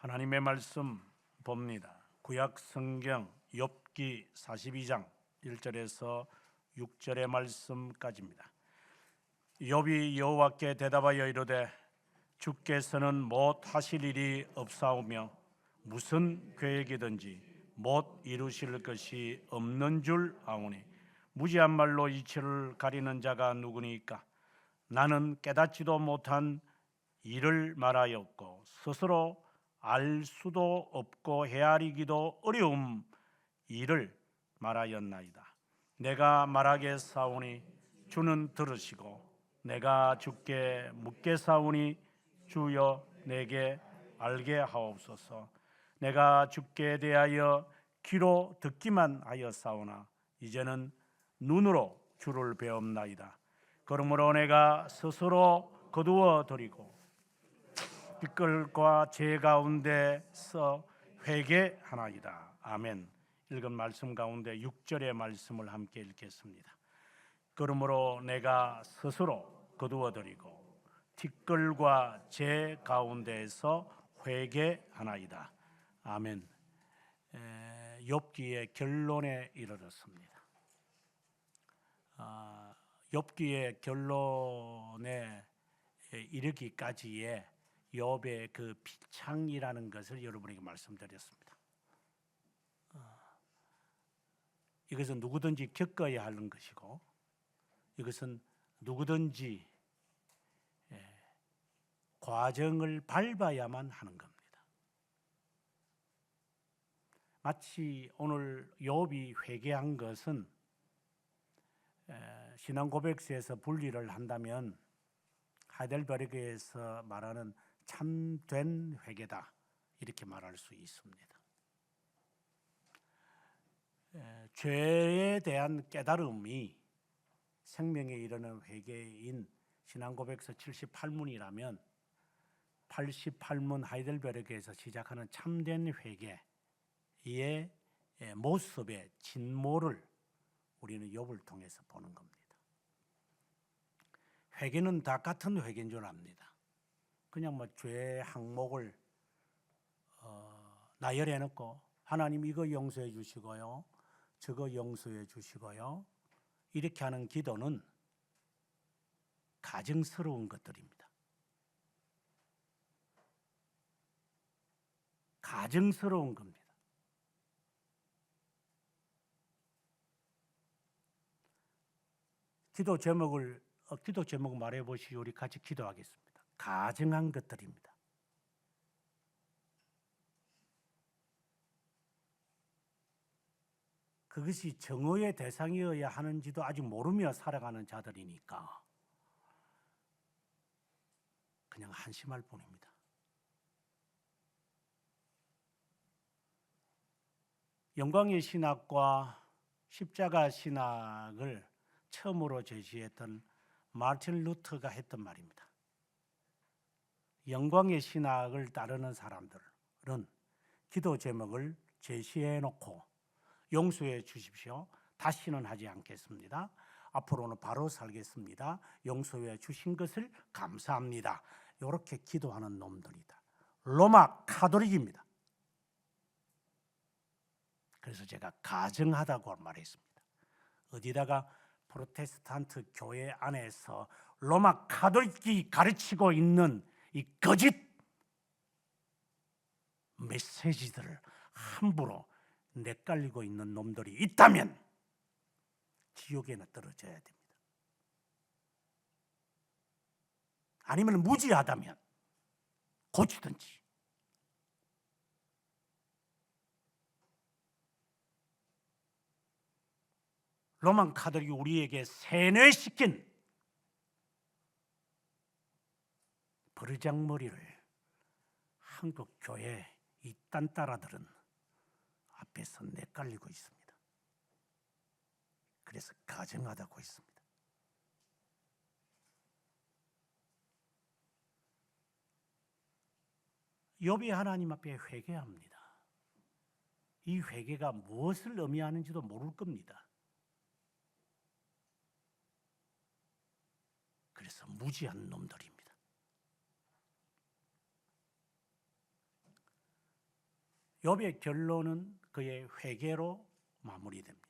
하나님의 말씀 봅니다. 구약 성경 욥기 42장 1절에서 6절의 말씀까지입니다. 욥이 여호와께 대답하여 이르되 주께서는 못 하실 일이 없사오며 무슨 계획이든지 못 이루실 것이 없는 줄 아오니 무지한 말로 이치를 가리는 자가 누구니까? 나는 깨닫지도 못한 일을 말하였고 스스로 알 수도 없고 헤아리기도 어려운 일을 말하였나이다. 내가 말하겠사오니 주는 들으시고 내가 주께 묻겠사오니 주여 내게 알게 하옵소서. 내가 주께 대하여 귀로 듣기만 하였사오나 이제는 눈으로 주를 배옵나이다. 그러므로 내가 스스로 거두어 드리고 빚걸과 죄 가운데서 회개하나이다. 아멘. 읽은 말씀 가운데 6절의 말씀을 함께 읽겠습니다. 그러므로 내가 스스로 거두어드리고 뒷걸과 죄 가운데에서 회개하나이다. 아멘. 욥기의 결론에 이르렀습니다. 욥기의 결론에 이르기까지의 욥의 그 비창이라는 것을 여러분에게 말씀드렸습니다. 이것은 누구든지 겪어야 하는 것이고 이것은 누구든지 과정을 밟아야만 하는 겁니다. 마치 오늘 욥이 회개한 것은 신앙 고백서에서 분리를 한다면 하이델베르크에서 말하는 참된 회개다 이렇게 말할 수 있습니다. 죄에 대한 깨달음이 생명에 이르는 회개인 신앙고백서 78문이라면 88문 하이델베르크에서 시작하는 참된 회개의 모습의 진모를 우리는 욥을 통해서 보는 겁니다. 회개는 다 같은 회개인 줄 압니다. 그냥 죄 항목을 나열해 놓고 하나님 이거 용서해 주시고요, 저거 용서해 주시고요 이렇게 하는 기도는 가증스러운 것들입니다. 가증스러운 겁니다. 기도 제목을 말해 보시오. 우리 같이 기도하겠습니다. 가증한 것들입니다. 그것이 정오의 대상이어야 하는지도 아직 모르며 살아가는 자들이니까 그냥 한심할 뿐입니다. 영광의 신학과 십자가 신학을 처음으로 제시했던 마틴 루터가 했던 말입니다. 영광의 신학을 따르는 사람들은 기도 제목을 제시해 놓고 용서해 주십시오. 다시는 하지 않겠습니다. 앞으로는 바로 살겠습니다. 용서해 주신 것을 감사합니다. 이렇게 기도하는 놈들이다. 로마 카톨릭입니다. 그래서 제가 가증하다고 말했습니다. 어디다가 프로테스탄트 교회 안에서 로마 카톨릭이 가르치고 있는 이 거짓 메시지들을 함부로 내깔리고 있는 놈들이 있다면 지옥에는 떨어져야 됩니다. 아니면 무지하다면 고치든지. 로만 카톨릭이 우리에게 세뇌시킨 버르장머리를 한국 교회 이 딴따라들은 앞에서 내깔리고 있습니다. 그래서 가증하다고 했습니다. 욥이 하나님 앞에 회개합니다. 이 회개가 무엇을 의미하는지도 모를 겁니다. 그래서 무지한 놈들입니다. 욥의 결론은 그의 회개로 마무리됩니다.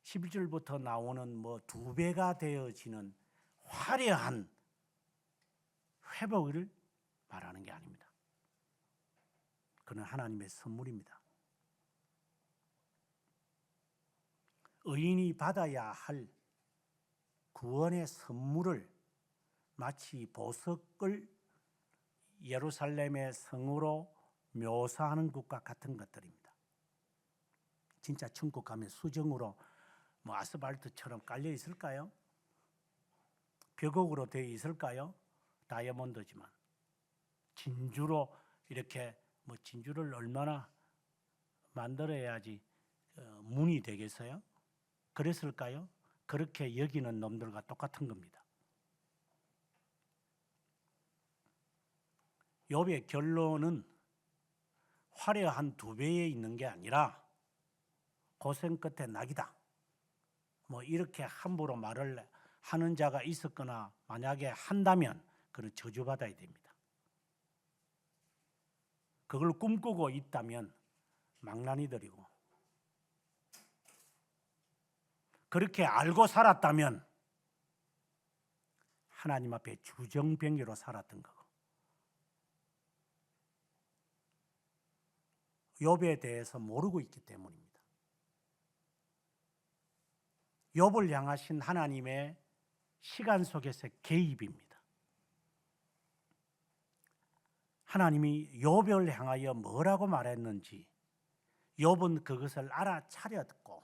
11절부터 나오는 뭐 2배가 되어지는 화려한 회복을 말하는 게 아닙니다. 그는 하나님의 선물입니다. 의인이 받아야 할 구원의 선물을 마치 보석을 예루살렘의 성으로 묘사하는 것과 같은 것들입니다. 진짜 천국 가면 수정으로 뭐 아스팔트처럼 깔려 있을까요? 벽옥으로 되어 있을까요? 다이아몬드지만 진주로 이렇게 뭐 진주를 얼마나 만들어야지 문이 되겠어요? 그랬을까요? 그렇게 여기는 놈들과 똑같은 겁니다. 욥의 결론은 화려한 2배에 있는 게 아니라 고생 끝에 낙이다. 뭐 이렇게 함부로 말을 하는 자가 있었거나 만약에 한다면 그는 저주받아야 됩니다. 그걸 꿈꾸고 있다면 망나니들이고, 그렇게 알고 살았다면 하나님 앞에 주정뱅이로 살았던 거고, 욥에 대해서 모르고 있기 때문입니다. 욥을 향하신 하나님의 시간 속에서 개입입니다. 하나님이 욥을 향하여 뭐라고 말했는지 욥은 그것을 알아차렸고,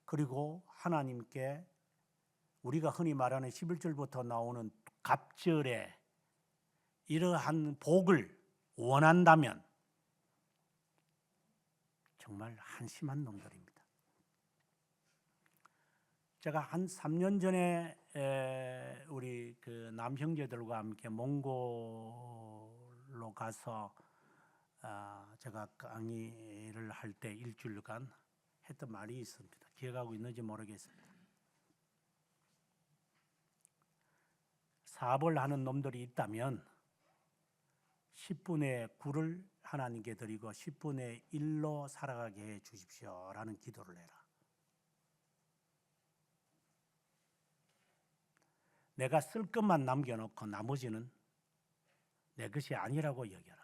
그리고 하나님께 우리가 흔히 말하는 11절부터 나오는 갑절에 이러한 복을 원한다면 정말 한심한 놈들입니다. 제가 한 3년 전에 우리 그 남형제들과 함께 몽골로 가서 제가 강의를 할 때 일주일간 했던 말이 있습니다. 기억하고 있는지 모르겠습니다. 사업을 하는 놈들이 있다면 10분의 9를 하나님께 드리고 10분의 1로 살아가게 해 주십시오라는 기도를 해라. 내가 쓸 것만 남겨놓고 나머지는 내 것이 아니라고 여겨라.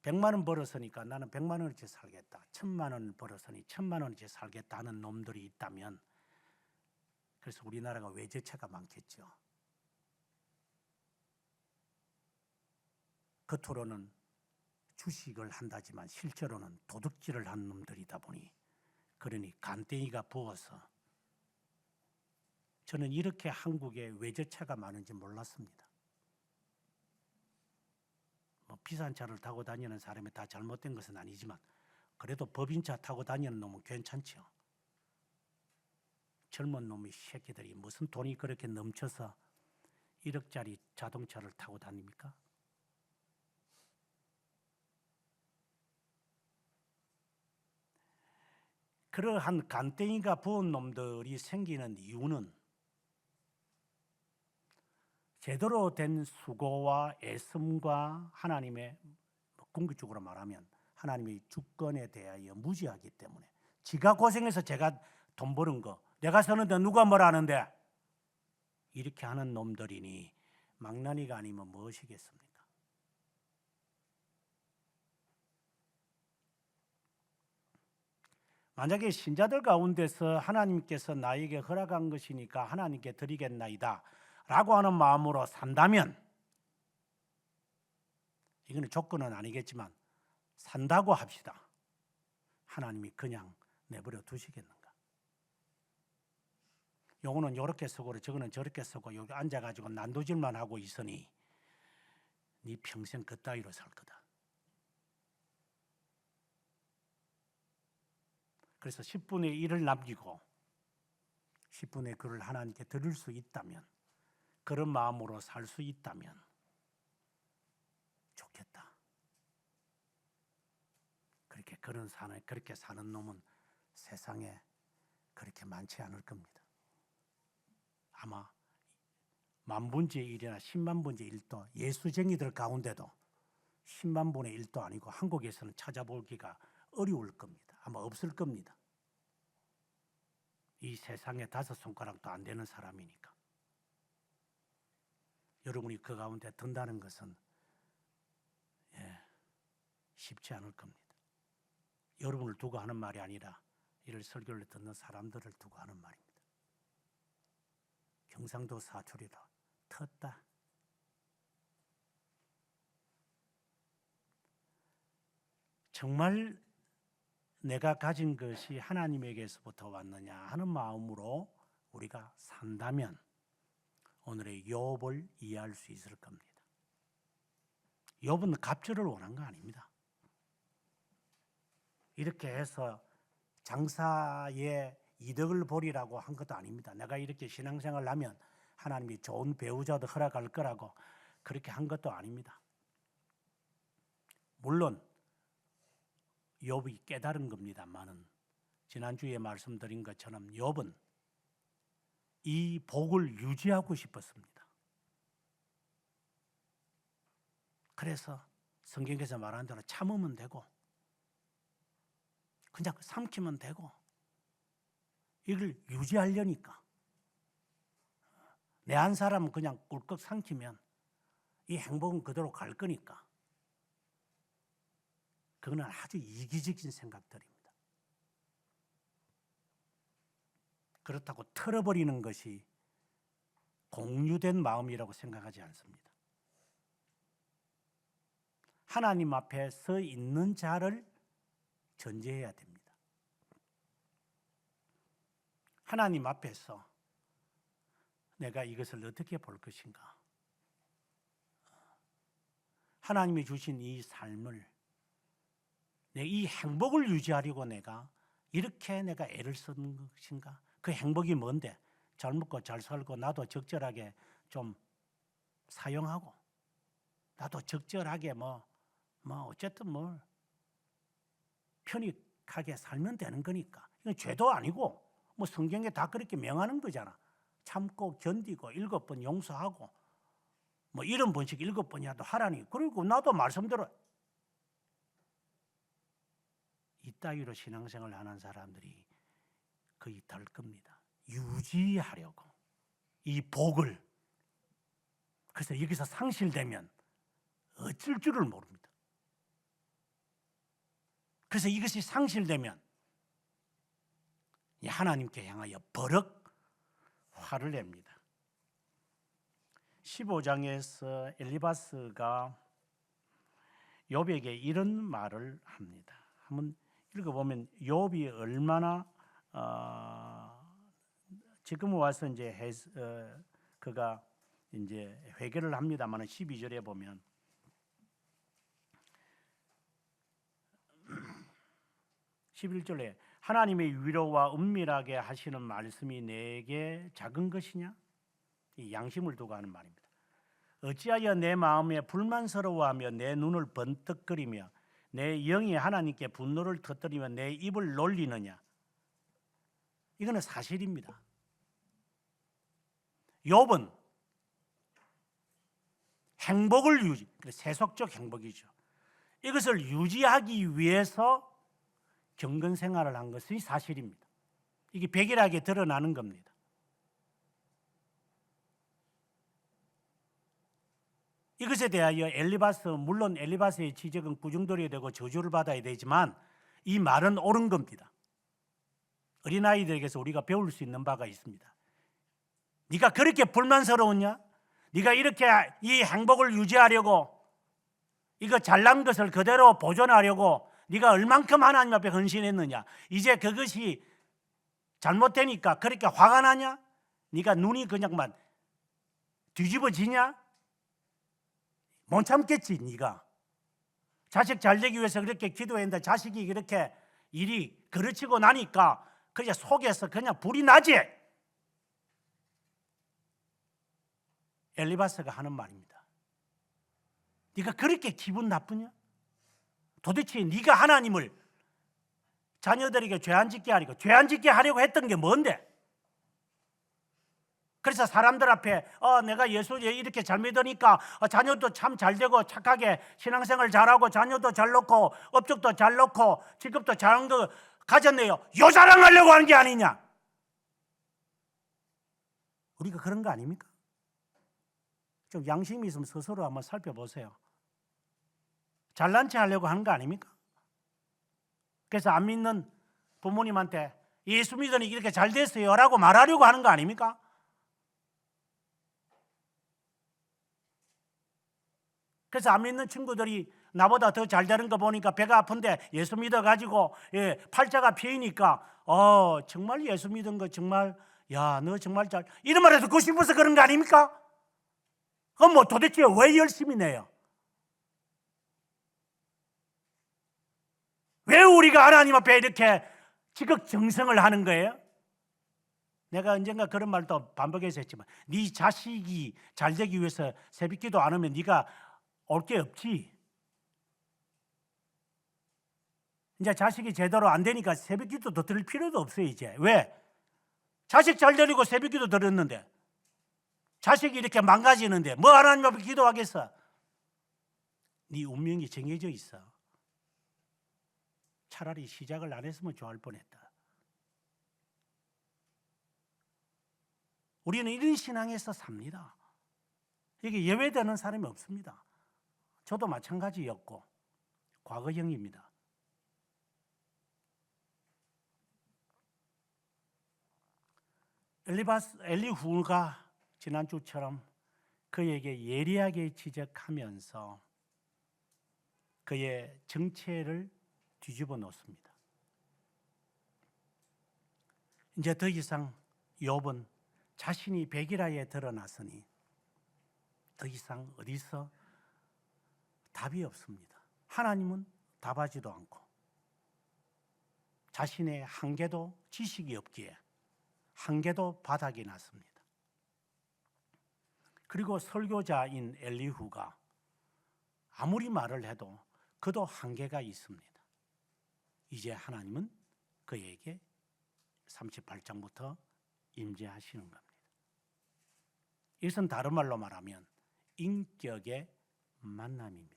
100만 원 벌었으니까 나는 100만 원어치 살겠다. 1000만 원 벌었으니 1000만 원어치 살겠다 하는 놈들이 있다면, 그래서 우리나라가 외제차가 많겠죠. 겉으로는 주식을 한다지만 실제로는 도둑질을 한 놈들이다 보니, 그러니 간땡이가 부어서, 저는 이렇게 한국에 외제차가 많은지 몰랐습니다. 뭐 비싼 차를 타고 다니는 사람이 다 잘못된 것은 아니지만 그래도 법인차 타고 다니는 놈은 괜찮죠. 젊은 놈의 새끼들이 무슨 돈이 그렇게 넘쳐서 1억짜리 자동차를 타고 다닙니까? 그러한 간땡이가 부은 놈들이 생기는 이유는 제대로 된 수고와 애씀과 하나님의, 궁극적으로 말하면 하나님의 주권에 대하여 무지하기 때문에, 지가 고생해서 제가 돈 버는 거 내가 쓰는데 누가 뭐라 하는데, 이렇게 하는 놈들이니 망나니가 아니면 무엇이겠습니까? 만약에 신자들 가운데서 하나님께서 나에게 허락한 것이니까 하나님께 드리겠나이다 라고 하는 마음으로 산다면, 이거는 조건은 아니겠지만 산다고 합시다. 하나님이 그냥 내버려 두시겠는가? 요거는 요렇게 쓰고 저거는 저렇게 쓰고 여기 앉아가지고 난도질만 하고 있으니 네 평생 그따위로 살 거다. 그래서 10분의 1을 남기고 10분의 9를 하나님께 드릴 수 있다면, 그런 마음으로 살 수 있다면 좋겠다. 그렇게 사는 놈은 세상에 그렇게 많지 않을 겁니다. 아마 만분의 1이나 10만 분의 1도 예수쟁이들 가운데도 10만 분의 1도 아니고 한국에서는 찾아보기가 어려울 겁니다. 아마 없을 겁니다. 이 세상에 5손가락도 안 되는 사람이니까. 여러분이 그 가운데 든다는 것은 쉽지 않을 겁니다. 여러분을 두고 하는 말이 아니라 이를 설교를 듣는 사람들을 두고 하는 말입니다. 경상도 사투리로 텄다. 정말 내가 가진 것이 하나님에게서부터 왔느냐 하는 마음으로 우리가 산다면 오늘의 욥을 이해할 수 있을 겁니다. 욥은 갑절을 원한 거 아닙니다. 이렇게 해서 장사에 이득을 보리라고 한 것도 아닙니다. 내가 이렇게 신앙생활을 하면 하나님이 좋은 배우자도 허락할 거라고 그렇게 한 것도 아닙니다. 물론 욥이 깨달은 겁니다만은 지난주에 말씀드린 것처럼 욥은 이 복을 유지하고 싶었습니다. 그래서 성경에서 말하는 대로 참으면 되고 그냥 삼키면 되고 이걸 유지하려니까 내 한 사람은 그냥 꿀꺽 삼키면 이 행복은 그대로 갈 거니까 그거는 아주 이기적인 생각들입니다. 그렇다고 털어버리는 것이 공유된 마음이라고 생각하지 않습니다. 하나님 앞에 서 있는 자를 전제해야 됩니다. 하나님 앞에서 내가 이것을 어떻게 볼 것인가? 하나님이 주신 이 삶을 이 행복을 유지하려고 내가 이렇게 내가 애를 쓰는 것인가? 그 행복이 뭔데? 잘 먹고 잘 살고 나도 적절하게 좀 사용하고 나도 적절하게 어쨌든 편익하게 살면 되는 거니까. 이건 죄도 아니고 성경에 다 그렇게 명하는 거잖아. 참고 견디고 7번 용서하고 이런 번씩 7번이라도 하라니. 그리고 나도 말씀대로 이따위로 신앙생활을 하는 사람들이 거의 될 겁니다. 유지하려고 이 복을. 그래서 여기서 상실되면 어쩔 줄을 모릅니다. 그래서 이것이 상실되면 하나님께 향하여 버럭 화를 냅니다. 15장에서 엘리바스가 욥에게 이런 말을 합니다. 한번 읽어보면 욥이 얼마나 지금 와서 이제 그가 이제 회개를 합니다만 12절에 보면 (11절에) 하나님의 위로와 은밀하게 하시는 말씀이 내게 작은 것이냐? 이 양심을 두고 하는 말입니다. 어찌하여 내 마음에 불만스러워하며 내 눈을 번뜩거리며 내 영이 하나님께 분노를 터뜨리며 내 입을 놀리느냐? 이거는 사실입니다. 욥은 행복을 세속적 행복이죠. 이것을 유지하기 위해서 경건 생활을 한 것이 사실입니다. 이게 백일하게 드러나는 겁니다. 이것에 대하여 물론 엘리바스의 지적은 부정돌이 되고 저주를 받아야 되지만 이 말은 옳은 겁니다. 어린아이들에게서 우리가 배울 수 있는 바가 있습니다. 네가 그렇게 불만스러웠냐? 네가 이렇게 이 행복을 유지하려고 이거 잘난 것을 그대로 보존하려고 네가 얼만큼 하나님 앞에 헌신했느냐? 이제 그것이 잘못되니까 그렇게 화가 나냐? 네가 눈이 그냥만 뒤집어지냐? 못 참겠지. 네가 자식 잘 되기 위해서 그렇게 기도했는데 자식이 그렇게 일이 그르치고 나니까 그냥 속에서 그냥 불이 나지. 엘리바스가 하는 말입니다. 네가 그렇게 기분 나쁘냐? 도대체 네가 하나님을 자녀들에게 죄 안 짓게 하려고 했던 게 뭔데? 그래서 사람들 앞에 내가 예수 이렇게 잘 믿으니까 자녀도 참 잘 되고 착하게 신앙생활 잘하고 자녀도 잘 놓고 업적도 잘 놓고 직업도 잘한 거 가졌네요. 요 자랑하려고 하는 게 아니냐? 우리가 그런 거 아닙니까? 좀 양심이 있으면 스스로 한번 살펴보세요. 잘난 체 하려고 하는 거 아닙니까? 그래서 안 믿는 부모님한테 예수 믿으니 이렇게 잘 됐어요 라고 말하려고 하는 거 아닙니까? 그래서 안 믿는 친구들이 나보다 더 잘 되는 거 보니까 배가 아픈데 예수 믿어가지고 팔자가 피니까 정말 예수 믿은 거 정말 야 너 정말 잘 이런 말을 듣고 싶어서 그런 거 아닙니까? 그럼 뭐 도대체 왜 열심히 내요? 왜 우리가 하나님 앞에 이렇게 지극정성을 하는 거예요? 내가 언젠가 그런 말도 반복해서 했지만 네 자식이 잘 되기 위해서 새벽기도 안 하면 네가 올 게 없지. 이제 자식이 제대로 안 되니까 새벽기도 더 들을 필요도 없어요. 이제 왜? 자식 잘 되려고 새벽기도 들었는데 자식이 이렇게 망가지는데 뭐 하나님 앞에 기도하겠어? 네 운명이 정해져 있어. 차라리 시작을 안 했으면 좋아할 뻔했다. 우리는 이런 신앙에서 삽니다. 이게 예외되는 사람이 없습니다. 저도 마찬가지였고 과거형입니다. 엘리후가 지난주처럼 그에게 예리하게 지적하면서 그의 정체를 뒤집어 놓습니다. 이제 더 이상 욥은 자신이 백일하에 드러났으니 더 이상 어디서 답이 없습니다. 하나님은 답하지도 않고 자신의 한계도 지식이 없기에 한계도 바닥이 났습니다. 그리고 설교자인 엘리후가 아무리 말을 해도 그도 한계가 있습니다. 이제 하나님은 그에게 38장부터 임재하시는 겁니다. 이것은 다른 말로 말하면 인격의 만남입니다.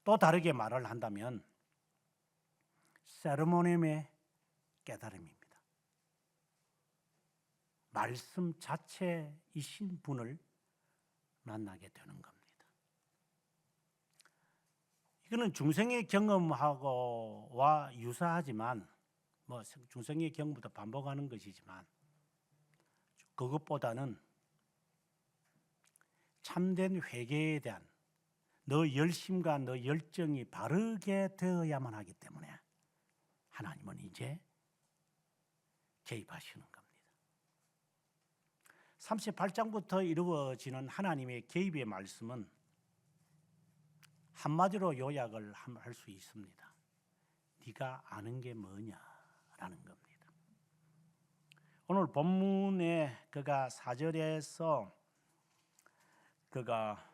또 다르게 말을 한다면 세르모넴의 깨달음입니다. 말씀 자체이신 분을 만나게 되는 겁니다. 이거는 중생의 경험하고와 유사하지만 중생의 경험부터 반복하는 것이지만 그것보다는 참된 회개에 대한 너 열심과 너 열정이 바르게 되어야만 하기 때문에 하나님은 이제 개입하시는 겁니다. 38장부터 이루어지는 하나님의 개입의 말씀은 한마디로 요약을 할 수 있습니다. 네가 아는 게 뭐냐라는 겁니다. 오늘 본문에 그가 4절에서 그가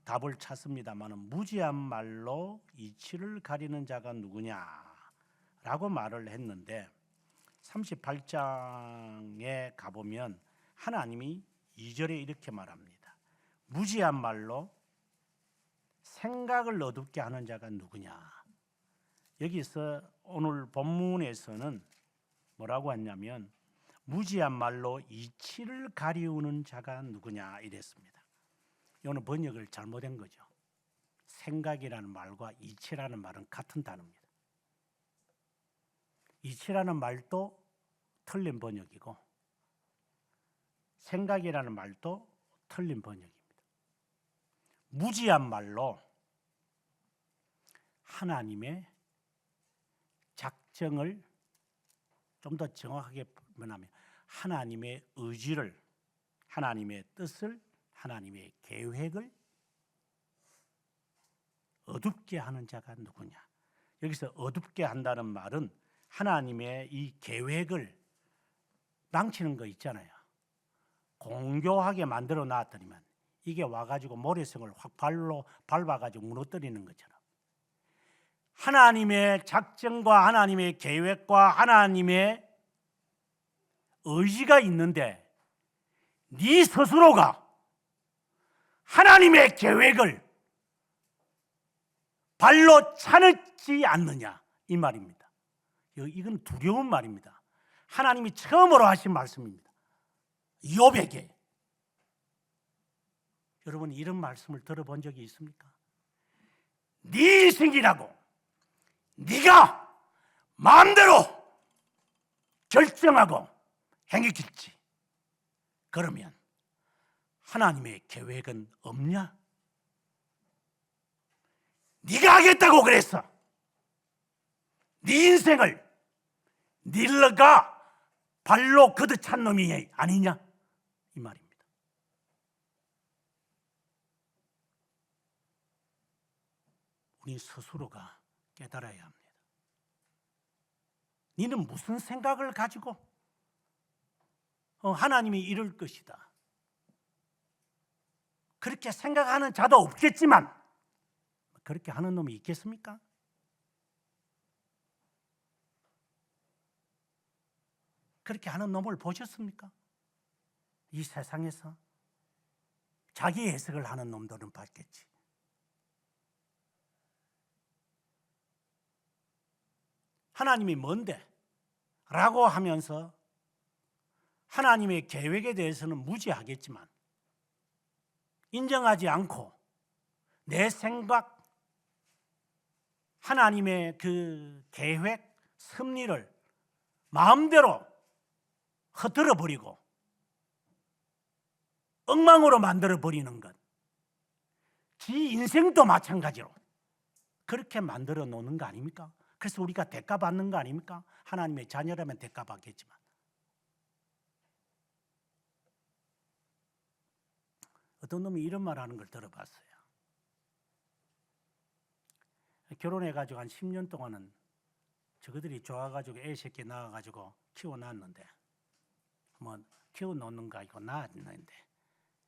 답을 찾습니다만 무지한 말로 이치를 가리는 자가 누구냐라고 말을 했는데 38장에 가보면 하나님이 2절에 이렇게 말합니다. 무지한 말로 생각을 어둡게 하는 자가 누구냐. 여기서 오늘 본문에서는 뭐라고 했냐면 무지한 말로 이치를 가리우는 자가 누구냐 이랬습니다. 이거는 번역을 잘못한 거죠. 생각이라는 말과 이치라는 말은 같은 단어입니다. 이치라는 말도 틀린 번역이고 생각이라는 말도 틀린 번역입니다. 무지한 말로 하나님의 작정을 좀 더 정확하게 표현하면 하나님의 의지를, 하나님의 뜻을, 하나님의 계획을 어둡게 하는 자가 누구냐. 여기서 어둡게 한다는 말은 하나님의 이 계획을 망치는 거 있잖아요. 공교하게 만들어 놨더니만 이게 와가지고 모래성을 확 발로 밟아가지고 무너뜨리는 것처럼 하나님의 작정과 하나님의 계획과 하나님의 의지가 있는데 네 스스로가 하나님의 계획을 발로 차지 않느냐 이 말입니다. 이건 두려운 말입니다. 하나님이 처음으로 하신 말씀입니다. 욥에게. 여러분 이런 말씀을 들어본 적이 있습니까? 네 인생이라고 네가 마음대로 결정하고 행했겠지. 그러면 하나님의 계획은 없냐? 네가 하겠다고 그랬어. 네 인생을 네가 발로 걷어찬 놈이 아니냐 이 말입니다. 우리 스스로가 깨달아야 합니다. 너는 무슨 생각을 가지고 하나님이 이룰 것이다 그렇게 생각하는 자도 없겠지만 그렇게 하는 놈이 있겠습니까? 그렇게 하는 놈을 보셨습니까? 이 세상에서 자기 해석을 하는 놈들은 봤겠지. 하나님이 뭔데? 라고 하면서 하나님의 계획에 대해서는 무지하겠지만 인정하지 않고 내 생각, 하나님의 그 계획, 섭리를 마음대로 흩어져 버리고 엉망으로 만들어 버리는 것, 지 인생도 마찬가지로 그렇게 만들어 놓는 거 아닙니까? 그래서 우리가 대가 받는 거 아닙니까? 하나님의 자녀라면 대가 받겠지만. 어떤 놈이 이런 말 하는 걸 들어봤어요. 결혼해가지고 한 10년 동안은 저거들이 좋아가지고 애 새끼 낳아가지고 키워놨는데 뭐 키워놓는 거 아니고 낳았는데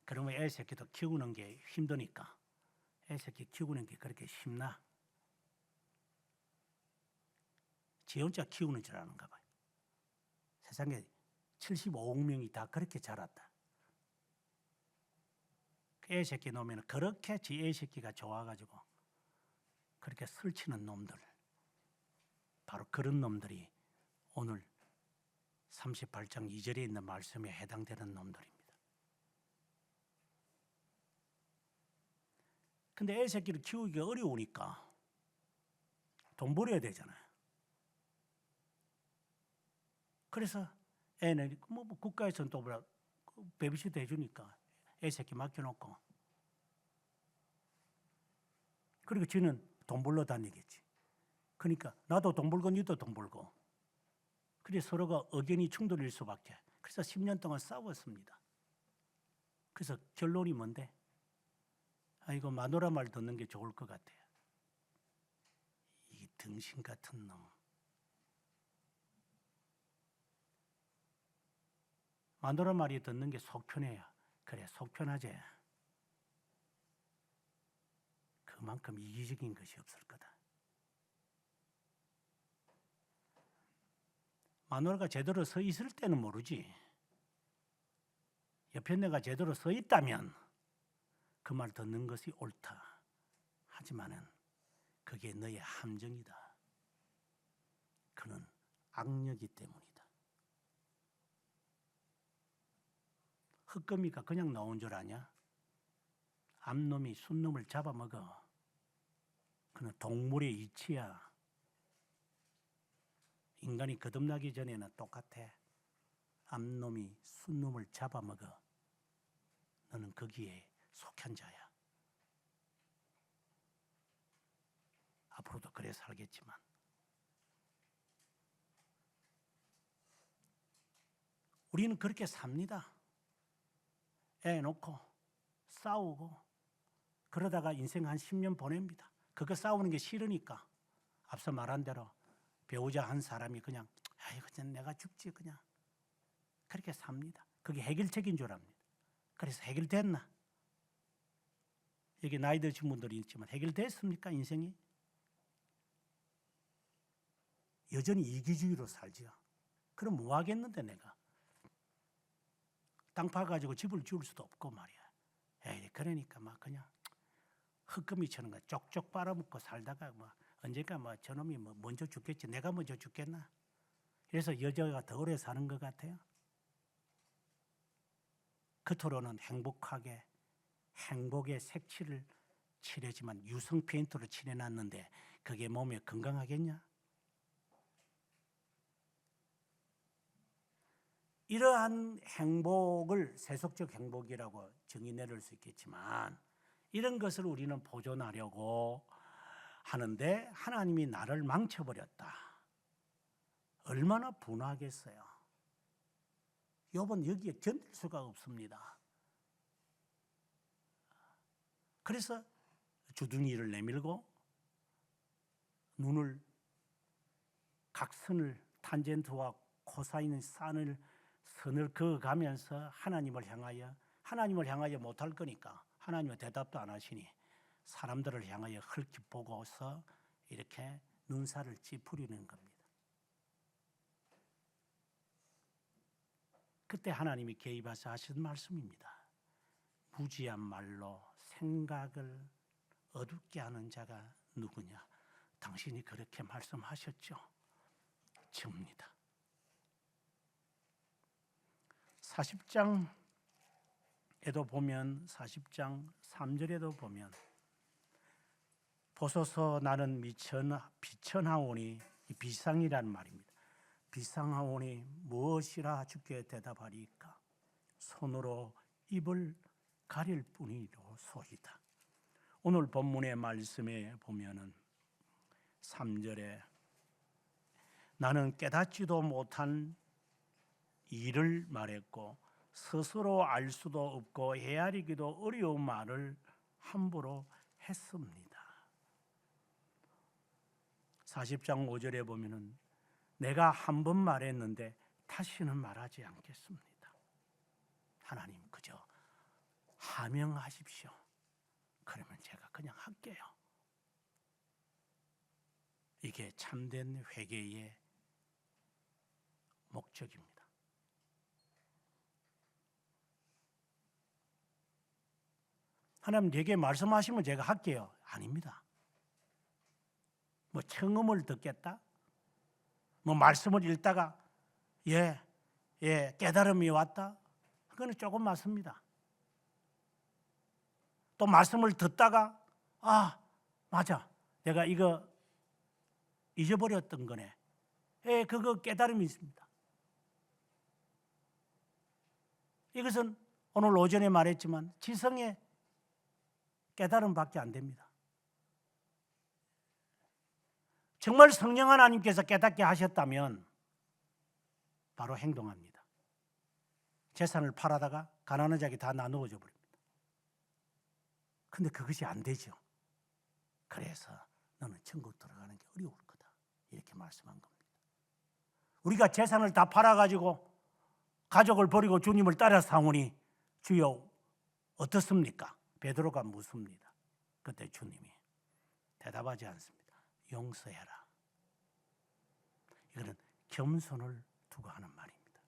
그러면 애 새끼도 키우는 게 힘드니까 애 새끼 키우는 게 그렇게 쉽나? 지 혼자 키우는 줄 아는가 봐요. 세상에 75억 명이 다 그렇게 자랐다. 애 새끼 놓으면 그렇게 지 애 새끼가 좋아가지고 그렇게 설치는 놈들, 바로 그런 놈들이 오늘 38장 2절에 있는 말씀에 해당되는 놈들입니다. 근데 애 새끼를 키우기가 어려우니까 돈 벌어야 되잖아요. 그래서 애는 뭐 국가에서는 또 베비시터 해주니까 애 새끼 맡겨놓고 그리고 지는 돈 벌러 다니겠지. 그러니까 나도 돈 벌고 니도 돈 벌고 그래서 서로가 의견이 충돌일 수밖에. 그래서 10년 동안 싸웠습니다. 그래서 결론이 뭔데? 이거 마누라 말 듣는 게 좋을 것 같아요. 이 등신 같은 놈. 마누라 말이 듣는 게 속 편해요. 그래, 속 편하지. 그만큼 이기적인 것이 없을 거다. 마누라가 제대로 서 있을 때는 모르지. 옆에 내가 제대로 서 있다면 그 말 듣는 것이 옳다. 하지만은 그게 너의 함정이다. 그는 악녀이기 때문이다. 흑검이가 그냥 나온 줄 아냐? 암놈이 순놈을 잡아먹어. 그는 동물의 이치야. 인간이 거듭나기 전에는 똑같아. 암놈이 순놈을 잡아먹어. 너는 거기에 속한 자야. 앞으로도 그래 살겠지만 우리는 그렇게 삽니다. 애 놓고 싸우고 그러다가 인생 한 10년 보냅니다. 그거 싸우는 게 싫으니까 앞서 말한 대로 배우자 한 사람이 그냥 그냥 내가 죽지 그냥 그렇게 삽니다. 그게 해결책인 줄 압니다. 그래서 해결됐나? 여기 나이 드신 분들이 있지만 해결됐습니까? 인생이? 여전히 이기주의로 살지요. 그럼 뭐 하겠는데 내가? 땅 파가지고 집을 지을 수도 없고 말이야. 에이, 그러니까 막 그냥 흙거미처럼 쪽쪽 빨아먹고 살다가 뭐 언젠가 뭐 저놈이 뭐 먼저 죽겠지, 내가 먼저 죽겠나? 그래서 여자가 더 오래 사는 것 같아요. 겉으로는 행복하게 행복의 색칠을 칠하지만 유성 페인트로 칠해놨는데 그게 몸에 건강하겠냐? 이러한 행복을 세속적 행복이라고 정의 내릴 수 있겠지만 이런 것을 우리는 보존하려고 하는데 하나님이 나를 망쳐버렸다. 얼마나 분하겠어요. 욥은 여기에 견딜 수가 없습니다. 그래서 주둥이를 내밀고 눈을 각선을 탄젠트와 코사인 선을 그어가면서 하나님을 향하여 못할 거니까 하나님은 대답도 안 하시니 사람들을 향하여 헐기 보고서 이렇게 눈살을 찌푸리는 겁니다. 그때 하나님이 개입하셔 하신 말씀입니다. 무지한 말로 생각을 어둡게 하는 자가 누구냐? 당신이 그렇게 말씀하셨죠. 접니다. 40장에도 보면 40장 3절에도 보면 보소서 나는 비천하오니 비상이란 말입니다. 비상하오니 무엇이라 주께 대답하리까? 손으로 입을 가릴 뿐이로소이다. 오늘 본문의 말씀에 보면은 3절에 나는 깨닫지도 못한 일을 말했고 스스로 알 수도 없고 헤아리기도 어려운 말을 함부로 했습니다. 40장 5절에 보면은 내가 한 번 말했는데 다시는 말하지 않겠습니다. 하나님 그저 하명하십시오. 그러면 제가 그냥 할게요. 이게 참된 회개의 목적입니다. 하나님 내게 말씀하시면 제가 할게요. 아닙니다. 뭐 청음을 듣겠다? 뭐 말씀을 읽다가 깨달음이 왔다? 그거는 조금 맞습니다. 또 말씀을 듣다가 맞아. 내가 이거 잊어버렸던 거네. 그거 깨달음이 있습니다. 이것은 오늘 오전에 말했지만 지성의 깨달음밖에 안 됩니다. 정말 성령 하나님께서 깨닫게 하셨다면 바로 행동합니다. 재산을 팔아다가 가난한 자에게 다 나누어 줘 버립니다. 근데 그것이 안 되죠. 그래서 너는 천국 들어가는 게 어려울 거다. 이렇게 말씀한 겁니다. 우리가 재산을 다 팔아가지고 가족을 버리고 주님을 따라 사오니 주여 어떻습니까? 베드로가 묻습니다. 그때 주님이 대답하지 않습니다. 용서해라. 이거는 겸손을 두고 하는 말입니다.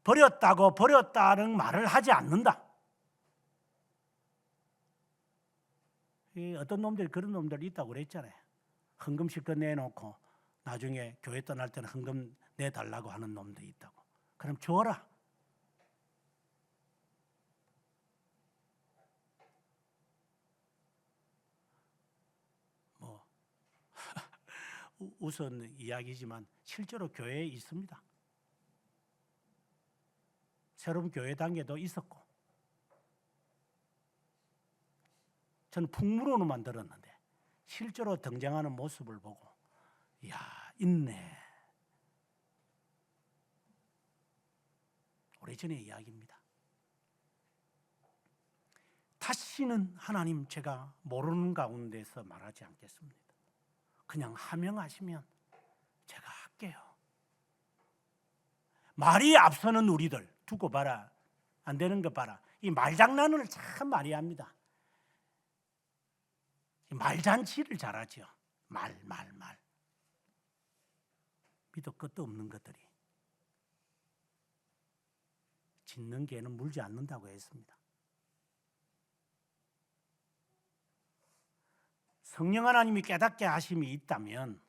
버렸다는 말을 하지 않는다. 어떤 놈들이 그런 놈들이 있다고 그랬잖아요. 헌금 실컷 내놓고 나중에 교회 떠날 때는 헌금 내달라고 하는 놈들이 있다고. 그럼 줘라. 우선 이야기지만 실제로 교회에 있습니다. 새로운 교회 단계도 있었고 저는 풍문으로만 들었는데 실제로 등장하는 모습을 보고 있네. 오래전의 이야기입니다. 다시는 하나님 제가 모르는 가운데서 말하지 않겠습니다. 그냥 하명하시면 제가 할게요. 말이 앞서는 우리들 두고 봐라. 안 되는 거 봐라. 이 말장난을 참 많이 합니다. 말잔치를 잘하죠. 말. 밑도 끝도 없는 것들이. 짖는 개는 물지 않는다고 했습니다. 성령 하나님이 깨닫게 하심이 있다면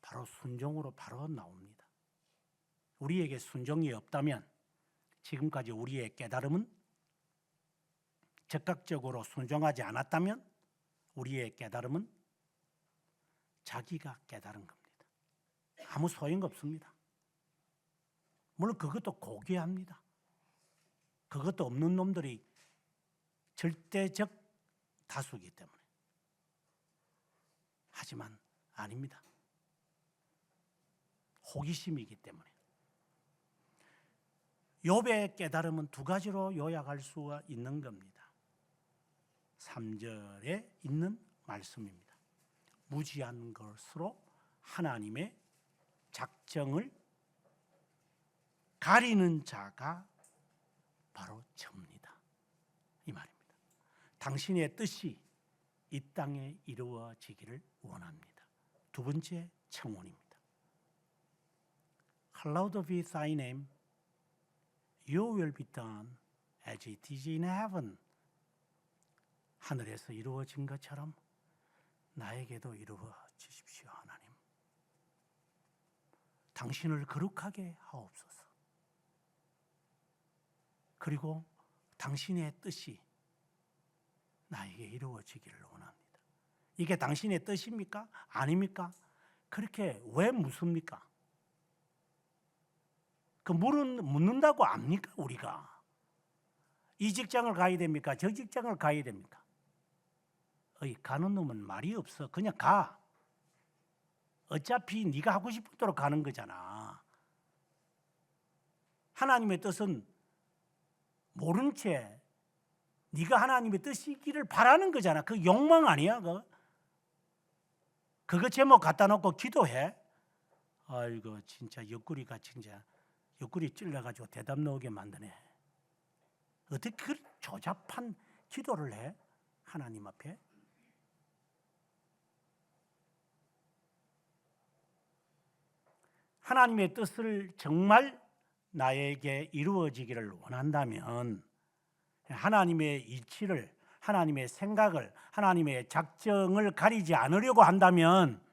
바로 순종으로 바로 나옵니다. 우리에게 순종이 없다면, 지금까지 우리의 깨달음은 적극적으로 순종하지 않았다면 우리의 깨달음은 자기가 깨달은 겁니다. 아무 소용 없습니다. 물론 그것도 고귀합니다. 그것도 없는 놈들이 절대적 다수이기 때문에. 하지만 아닙니다. 호기심이기 때문에. 욥의 깨달음은 두 가지로 요약할 수가 있는 겁니다. 3절에 있는 말씀입니다. 무지한 것으로 하나님의 작정을 가리는 자가 바로 접니다. 이 말입니다. 당신의 뜻이 이 땅에 이루어지기를 원합니다. 두 번째 청혼입니다. Hallowed be thy name. Your will be done as it is in heaven. 하늘에서 이루어진 것처럼 나에게도 이루어지십시오, 하나님. 당신을 거룩하게 하옵소서. 그리고 당신의 뜻이 나에게 이루어지기를 원합니다. 이게 당신의 뜻입니까? 아닙니까? 그렇게 왜 묻습니까? 그 묻는다고 압니까, 우리가? 이 직장을 가야 됩니까? 저 직장을 가야 됩니까? 가는 놈은 말이 없어. 그냥 가. 어차피 네가 하고 싶은 대로 가는 거잖아. 하나님의 뜻은 모른 채 네가 하나님의 뜻이기를 바라는 거잖아. 그 욕망 아니야? 그거 제목 갖다 놓고 기도해? 아이고 진짜 옆구리가 진짜 옆구리 찔러가지고 대답 나오게 만드네. 어떻게 그 조잡한 기도를 해? 하나님 앞에? 하나님의 뜻을 정말 나에게 이루어지기를 원한다면, 하나님의 이치를, 하나님의 생각을, 하나님의 작정을 가리지 않으려고 한다면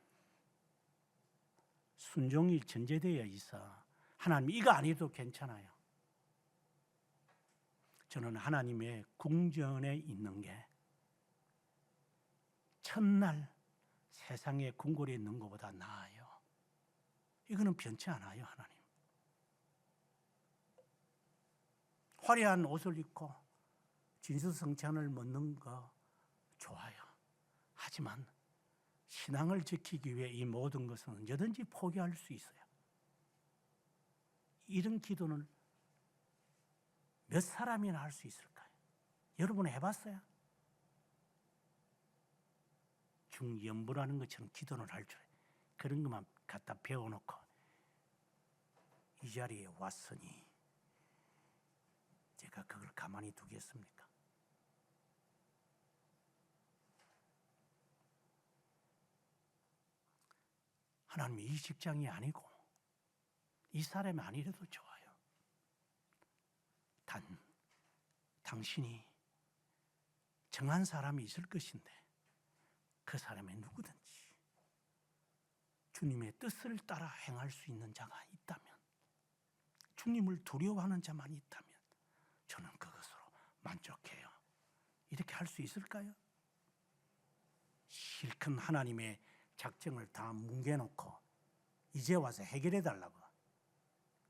순종이 전제되어 있어. 하나님 이거 안 해도 괜찮아요. 저는 하나님의 궁전에 있는 게 첫날 세상의 궁궐에 있는 것보다 나아요. 이거는 변치 않아요, 하나님. 화려한 옷을 입고 진수성찬을 먹는 거 좋아요. 하지만 신앙을 지키기 위해 이 모든 것은 언제든지 포기할 수 있어요. 이런 기도는 몇 사람이나 할 수 있을까요? 여러분 해봤어요? 중연부라는 것처럼 기도를 할 줄, 그런 것만 갖다 배워놓고 이 자리에 왔으니 제가 그걸 가만히 두겠습니까? 하나님이 이 직장이 아니고 이 사람이 아니라도 좋아요. 단 당신이 정한 사람이 있을 것인데 그 사람이 누구든지 주님의 뜻을 따라 행할 수 있는 자가 있다면, 주님을 두려워하는 자만 있다면 저는 그것으로 만족해요. 이렇게 할 수 있을까요? 실컷 하나님의 작정을 다 뭉개놓고 이제 와서 해결해 달라고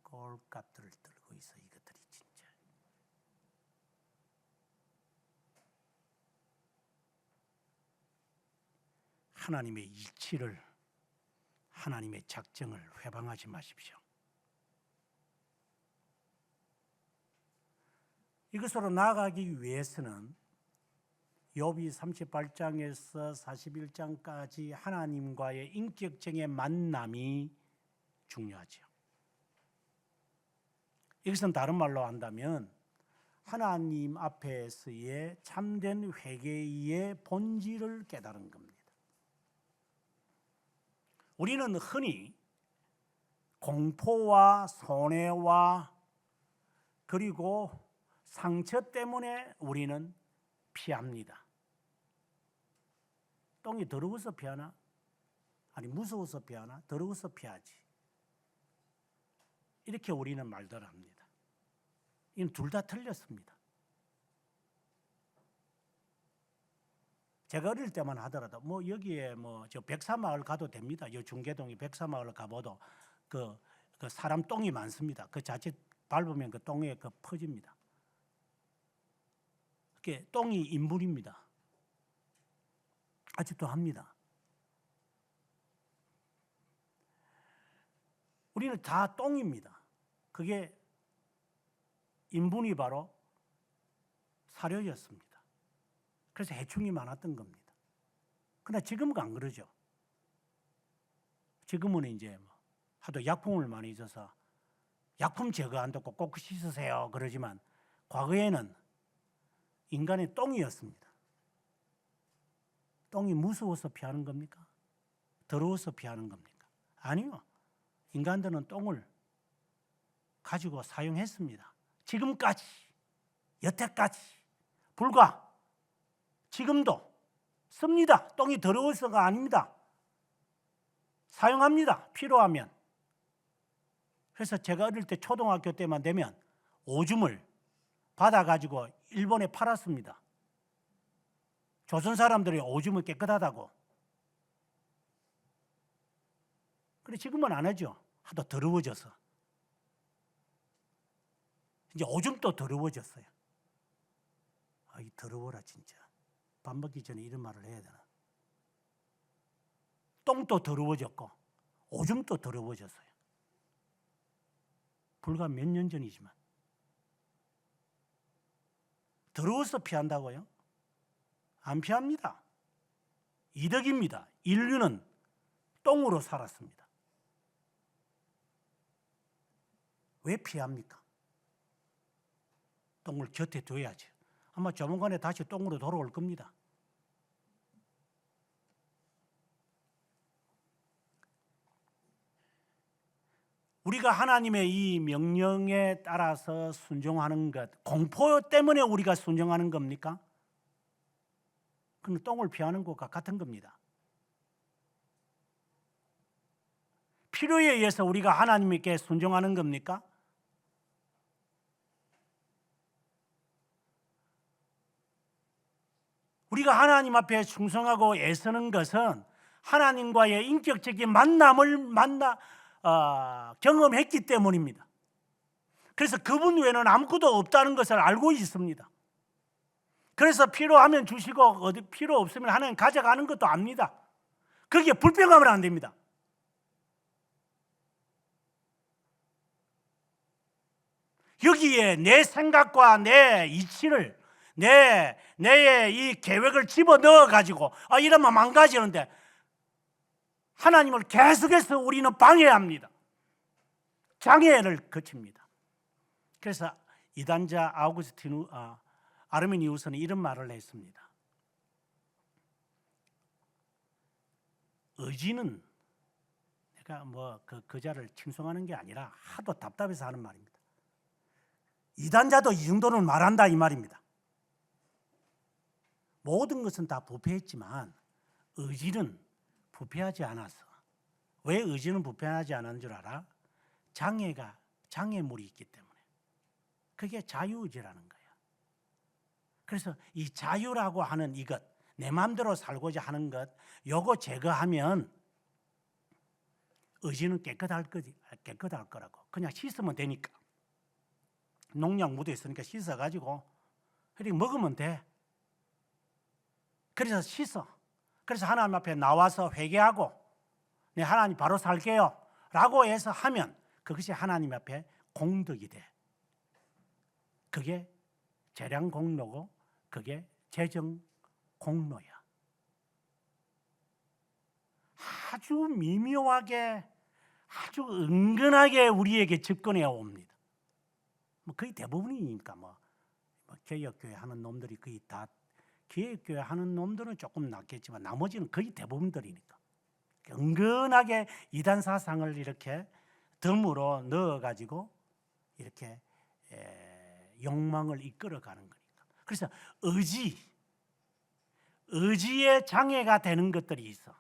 꼴값들을 들고 있어. 이것들이 진짜. 하나님의 이치를, 하나님의 작정을 회방하지 마십시오. 이것으로 나아가기 위해서는 욥이 38장에서 41장까지 하나님과의 인격적인 만남이 중요하죠. 이것은 다른 말로 한다면 하나님 앞에서의 참된 회개의 본질을 깨달은 겁니다. 우리는 흔히 공포와 손해와 그리고 상처 때문에 우리는 피합니다. 똥이 더러워서 피하나? 아니 무서워서 피하나? 더러워서 피하지. 이렇게 우리는 말들 합니다. 이건 둘 다 틀렸습니다. 제가 어릴 때만 하더라도 뭐 여기에 뭐 저 백사마을 가도 됩니다. 요 중계동이 백사마을 가봐도 그 사람 똥이 많습니다. 그 자칫 밟으면 그 똥에 그 퍼집니다. 그게 똥이 인물입니다. 아직도 합니다. 우리는 다 똥입니다. 그게 인분이 바로 사료였습니다. 그래서 해충이 많았던 겁니다. 그러나 지금은 안 그러죠. 지금은 이제 뭐 하도 약품을 많이 줘서 약품 제거 안 듣고 꼭 씻으세요 그러지만 과거에는 인간의 똥이었습니다. 똥이 무서워서 피하는 겁니까? 더러워서 피하는 겁니까? 아니요. 인간들은 똥을 가지고 사용했습니다. 지금까지, 여태까지, 불과 지금도 씁니다. 똥이 더러워서가 아닙니다. 사용합니다. 필요하면. 그래서 제가 어릴 때 초등학교 때만 되면 오줌을 받아가지고 일본에 팔았습니다. 조선 사람들이 오줌은 깨끗하다고. 그런데 지금은 안 하죠. 하도 더러워져서. 이제 오줌도 더러워졌어요. 이 더러워라 진짜. 밥 먹기 전에 이런 말을 해야 되나. 똥도 더러워졌고 오줌도 더러워졌어요. 불과 몇 년 전이지만. 더러워서 피한다고요? 안 피합니다. 이득입니다. 인류는 똥으로 살았습니다. 왜 피합니까? 똥을 곁에 둬야지. 아마 조만간에 다시 똥으로 돌아올 겁니다. 우리가 하나님의 이 명령에 따라서 순종하는 것, 공포 때문에 우리가 순종하는 겁니까? 그건 똥을 피하는 것과 같은 겁니다. 필요에 의해서 우리가 하나님께 순종하는 겁니까? 우리가 하나님 앞에 충성하고 애쓰는 것은 하나님과의 인격적인 만남을 경험했기 때문입니다. 그래서 그분 외에는 아무것도 없다는 것을 알고 있습니다. 그래서 필요하면 주시고 어디 필요 없으면 하나님 가져가는 것도 압니다. 그게 불평하면 안 됩니다. 여기에 내 생각과 내 이치를 내의 이 계획을 집어넣어 가지고 이러면 망가지는데 하나님을 계속해서 우리는 방해합니다. 장애를 거칩니다. 그래서 이단자 아르미니우스는 이런 말을 했습니다. 의지는 내가 그자를 칭송하는 게 아니라 하도 답답해서 하는 말입니다. 이단자도 이 정도는 말한다 이 말입니다. 모든 것은 다 부패했지만 의지는 부패하지 않았어. 왜 의지는 부패하지 않은 줄 알아? 장애물이 있기 때문에. 그게 자유의지라는 거야. 그래서 이 자유라고 하는 이것, 내 마음대로 살고자 하는 것, 요거 제거하면 의지는 깨끗할 거라고. 그냥 씻으면 되니까. 농약 묻어 있으니까 씻어가지고 그리고 먹으면 돼. 그래서 씻어. 그래서 하나님 앞에 나와서 회개하고 네, 하나님 바로 살게요 라고 해서 하면 그것이 하나님 앞에 공덕이 돼. 그게 재량 공로고 그게 재정 공로야. 아주 미묘하게 아주 은근하게 우리에게 접근해 옵니다. 거의 대부분이니까 개혁교회 하는 놈들이 거의 다 개혁교회 하는 놈들은 조금 낫겠지만 나머지는 거의 대부분들이니까 은근하게 이단 사상을 이렇게 덤으로 넣어가지고 이렇게 욕망을 이끌어가는 거니까. 그래서 의지의 장애가 되는 것들이 있어.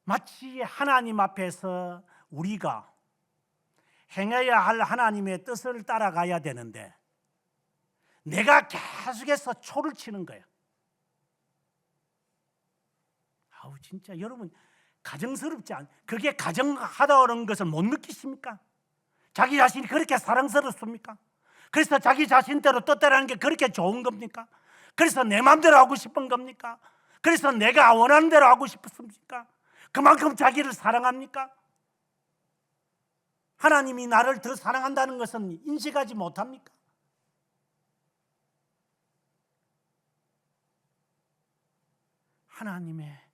마치 하나님 앞에서 우리가 행해야 할 하나님의 뜻을 따라가야 되는데 내가 계속해서 초를 치는 거야. 아우 진짜 여러분 가정스럽지 않? 그게 가정하다는 것을 못 느끼십니까? 자기 자신이 그렇게 사랑스럽습니까? 그래서 자기 자신대로 뜻대로 하는 게 그렇게 좋은 겁니까? 그래서 내 마음대로 하고 싶은 겁니까? 그래서 내가 원하는 대로 하고 싶습니까? 그만큼 자기를 사랑합니까? 하나님이 나를 더 사랑한다는 것은 인식하지 못합니까? 하나님의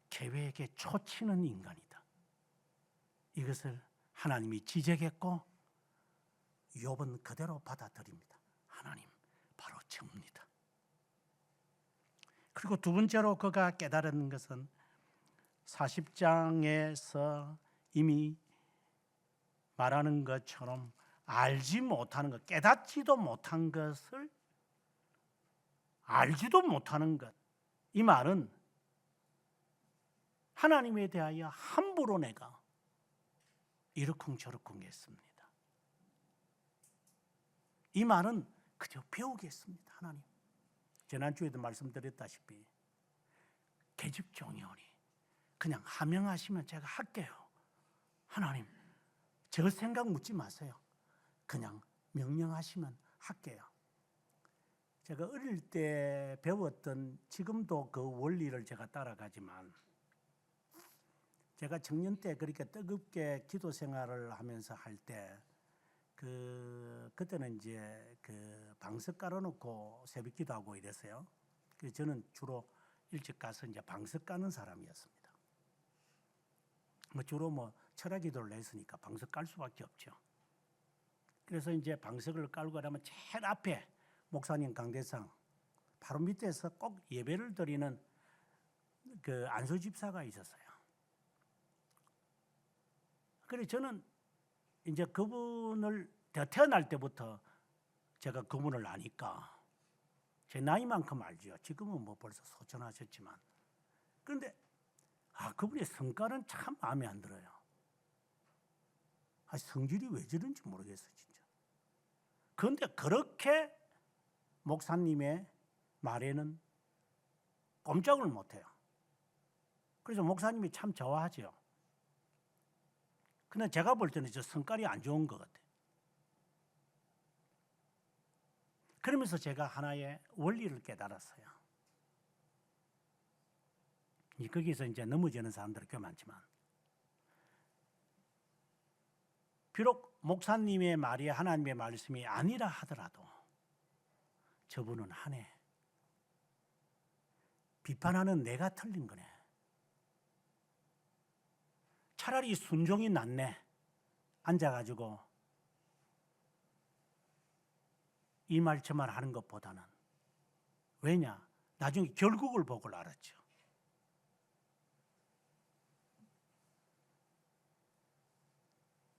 계획에 초치는 인간이다. 이것을 하나님이 지적했고 욥은 그대로 받아들입니다. 하나님 바로 접니다. 그리고 두 번째로 그가 깨달은 것은 40장에서 이미 말하는 것처럼 알지 못하는 것, 깨닫지도 못한 것을 알지도 못하는 것. 이 말은 하나님에 대하여 함부로 내가 이러쿵저러쿵 했습니다. 이 말은 그저 배우겠습니다. 하나님. 지난주에도 말씀드렸다시피 계집종이오니 그냥 하명하시면 제가 할게요. 하나님 저 생각 묻지 마세요. 그냥 명령하시면 할게요. 제가 어릴 때 배웠던 지금도 그 원리를 제가 따라가지만 제가 청년 때 그렇게 뜨겁게 기도 생활을 하면서 할 때 그때는 이제 그 방석 깔아놓고 새벽 기도하고 이랬어요. 그래서 저는 주로 일찍 가서 이제 방석 까는 사람이었습니다. 주로 철학 기도를 했으니까 방석 깔 수밖에 없죠. 그래서 이제 방석을 깔고 나면 제일 앞에 목사님 강대상 바로 밑에서 꼭 예배를 드리는 그 안수 집사가 있었어요. 그래서 저는 이제 그분을 태어날 때부터 제가 그분을 아니까 제 나이만큼 알죠. 지금은 벌써 소천하셨지만 그런데 그분의 성깔은 참 마음에 안 들어요. 성질이 왜 저런지 모르겠어요, 진짜. 그런데 그렇게 목사님의 말에는 꼼짝을 못해요. 그래서 목사님이 참 좋아하죠. 근데 제가 볼 때는 저 성깔이 안 좋은 것 같아요. 그러면서 제가 하나의 원리를 깨달았어요. 거기서 이제 넘어지는 사람들이 꽤 많지만 비록 목사님의 말이 하나님의 말씀이 아니라 하더라도 저분은 하네. 비판하는 내가 틀린 거네. 차라리 순종이 낫네. 앉아가지고 이 말 저 말 하는 것보다는. 왜냐? 나중에 결국을 보고 알았죠.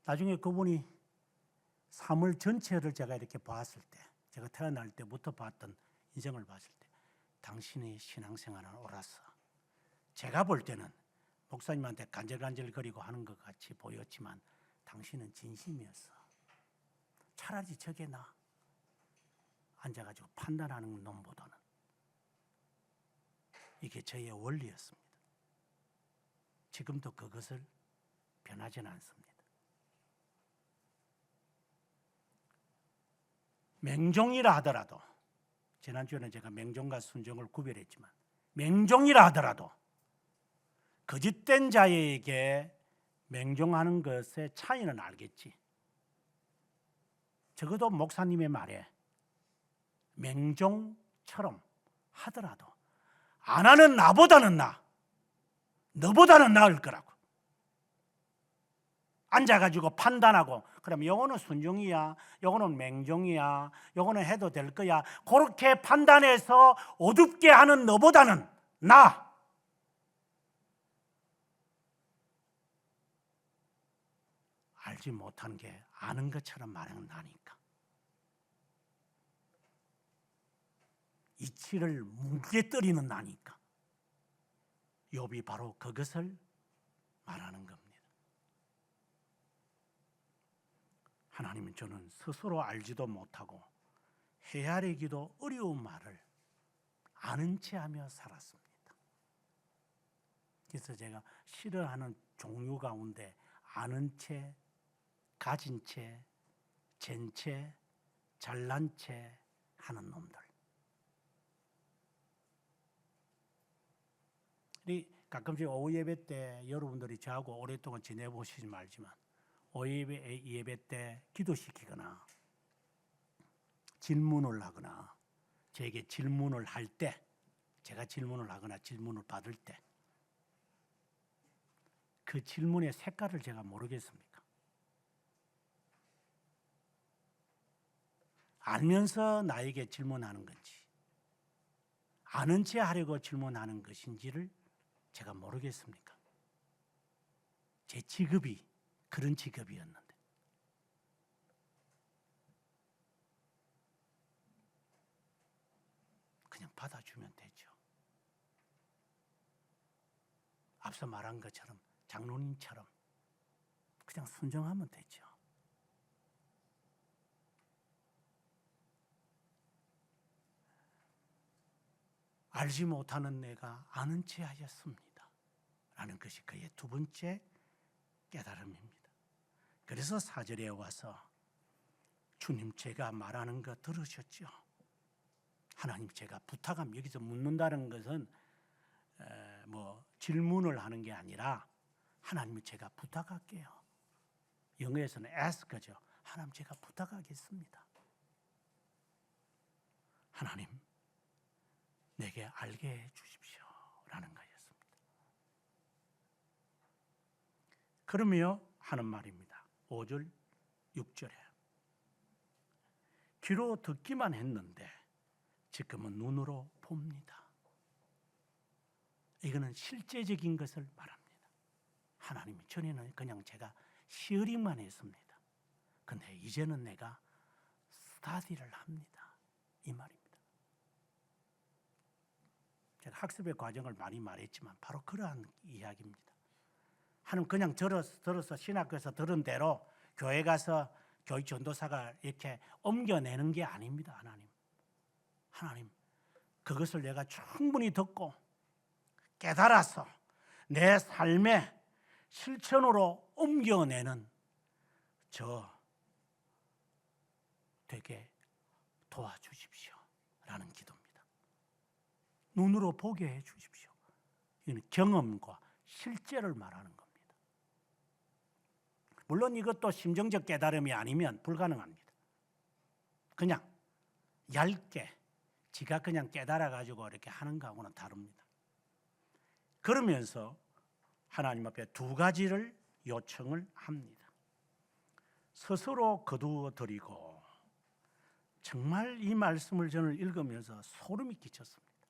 나중에 그분이 삶을 전체를 제가 이렇게 봤을 때, 제가 태어날 때부터 봤던 인생을 봤을 때 당신의 신앙생활은 옳았어. 제가 볼 때는 목사님한테 간질간질거리고 하는 것 같이 보였지만 당신은 진심이었어. 차라리 저게 나. 앉아가지고 판단하는 놈보다는. 이게 저의 원리였습니다. 지금도 그것을 변하지는 않습니다. 맹종이라 하더라도, 지난주에는 제가 맹종과 순종을 구별했지만 맹종이라 하더라도 거짓된 자에게 맹종하는 것의 차이는 알겠지. 적어도 목사님의 말에 맹종처럼 하더라도 안 하는 나보다는 너보다는 나을 거라고. 앉아가지고 판단하고 그럼 요거는 순종이야, 요거는 맹종이야, 요거는 해도 될 거야. 그렇게 판단해서 어둡게 하는 너보다는 나. 알지 못한 게 아는 것처럼 말하는 나니까. 이치를 뭉개뜨리는 나니까. 욥이 바로 그것을 말하는 겁니다. 하나님은 저는 스스로 알지도 못하고 헤아리기도 어려운 말을 아는 체하며 살았습니다. 그래서 제가 싫어하는 종류 가운데 아는 채, 가진 채, 젠 채, 잘난 채 하는 놈들. 가끔씩 오후 예배 때 여러분들이 저하고 오랫동안 지내보시지 말지만 오후 예배 때 기도시키거나 질문을 하거나 제게 질문을 할 때, 제가 질문을 하거나 질문을 받을 때 그 질문의 색깔을 제가 모르겠습니까? 알면서 나에게 질문하는 건지 아는 체 하려고 질문하는 것인지를 제가 모르겠습니까? 제 직업이 그런 직업이었는데 그냥 받아주면 되죠. 앞서 말한 것처럼 장로님처럼 그냥 순종하면 되죠. 알지 못하는 내가 아는 체 하였습니다 라는 것이 그의 두 번째 깨달음입니다. 그래서 4절에 와서 주님 제가 말하는 거 들으셨죠? 하나님 제가 부탁함, 여기서 묻는다는 것은 뭐 질문을 하는 게 아니라 하나님 제가 부탁할게요. 영어에서는 ask죠. 하나님 제가 부탁하겠습니다. 하나님 내게 알게 해 주십시오 라는 거였습니다. 그러며 하는 말입니다. 5절 6절에 귀로 듣기만 했는데 지금은 눈으로 봅니다. 이거는 실제적인 것을 말합니다. 하나님이 전에는 그냥 제가 히어링만 했습니다. 근데 이제는 내가 스타디를 합니다. 이 말입니다. 제가 학습의 과정을 많이 말했지만 바로 그러한 이야기입니다. 하나님 그냥 들어서 신학교에서 들은 대로 교회 가서 교육 전도사가 이렇게 옮겨내는 게 아닙니다. 하나님 그것을 내가 충분히 듣고 깨달아서 내 삶의 실천으로 옮겨내는 저 되게 도와주십시오 라는 기도입니다. 눈으로 보게 해 주십시오. 이는 경험과 실제를 말하는 겁니다. 물론 이것도 심정적 깨달음이 아니면 불가능합니다. 그냥 얇게 지가 그냥 깨달아가지고 이렇게 하는 거하고는 다릅니다. 그러면서 하나님 앞에 두 가지를 요청을 합니다. 스스로 거두어 드리고, 정말 이 말씀을 저는 읽으면서 소름이 끼쳤습니다.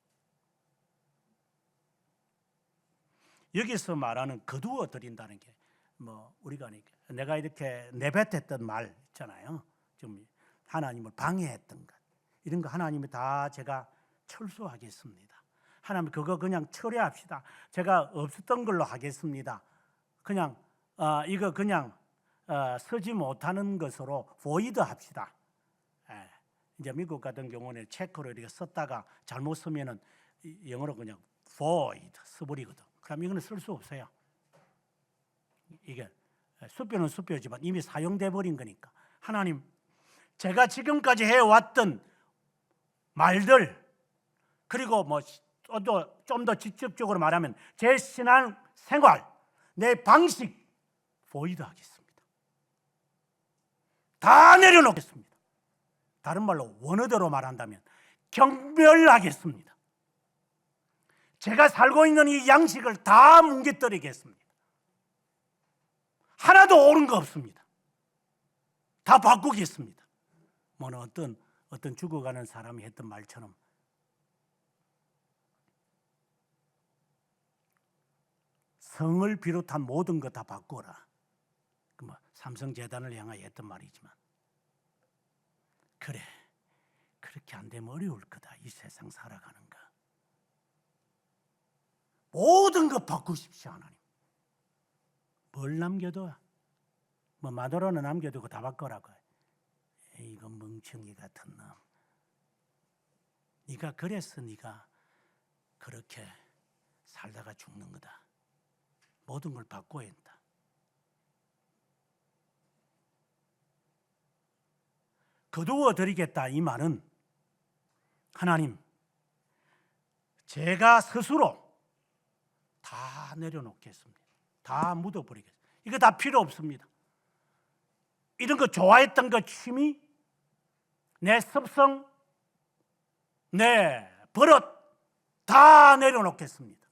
여기서 말하는 거두어 드린다는 게 뭐 우리가 내가 이렇게 내뱉었던 말 있잖아요. 좀 하나님을 방해했던 것, 이런 거 하나님이 다 제가 철수하겠습니다. 하나님 그거 그냥 처리합시다. 제가 없었던 걸로 하겠습니다. 그냥 이거 그냥 쓰지 못하는 것으로 void 합시다. 이제 미국 같은 경우는 체크로 이렇게 썼다가 잘못 쓰면은 영어로 그냥 void 써버리거든. 그럼 이거는 쓸 수 없어요. 이게 수표는 수표지만 이미 사용돼 버린 거니까. 하나님, 제가 지금까지 해왔던 말들, 그리고 뭐 좀 더 직접적으로 말하면 제 신앙 생활, 내 방식 void 하겠습니다. 다 내려놓겠습니다. 다른 말로 원어대로 말한다면 경멸하겠습니다. 제가 살고 있는 이 양식을 다 뭉개뜨리겠습니다. 하나도 옳은 거 없습니다. 다 바꾸겠습니다. 뭐는 어떤 죽어가는 사람이 했던 말처럼 성을 비롯한 모든 것 다 바꾸어라. 삼성재단을 향하여 했던 말이지만 그래 그렇게 안 되면 어려울 거다. 이 세상 살아가는 거. 모든 것 바꾸십시오, 하나님. 뭘 남겨둬? 뭐 마누라는 남겨두고 다 바꿔라고. 이거 멍청이 같은 놈. 네가 그래서 네가 그렇게 살다가 죽는 거다. 모든 걸 바꿔야 한다. 거두어 드리겠다 이 말은 하나님, 제가 스스로 다 내려놓겠습니다. 다 묻어버리겠습니다. 이거 다 필요 없습니다. 이런 거 좋아했던 거 취미, 내 습성, 내 버릇 다 내려놓겠습니다.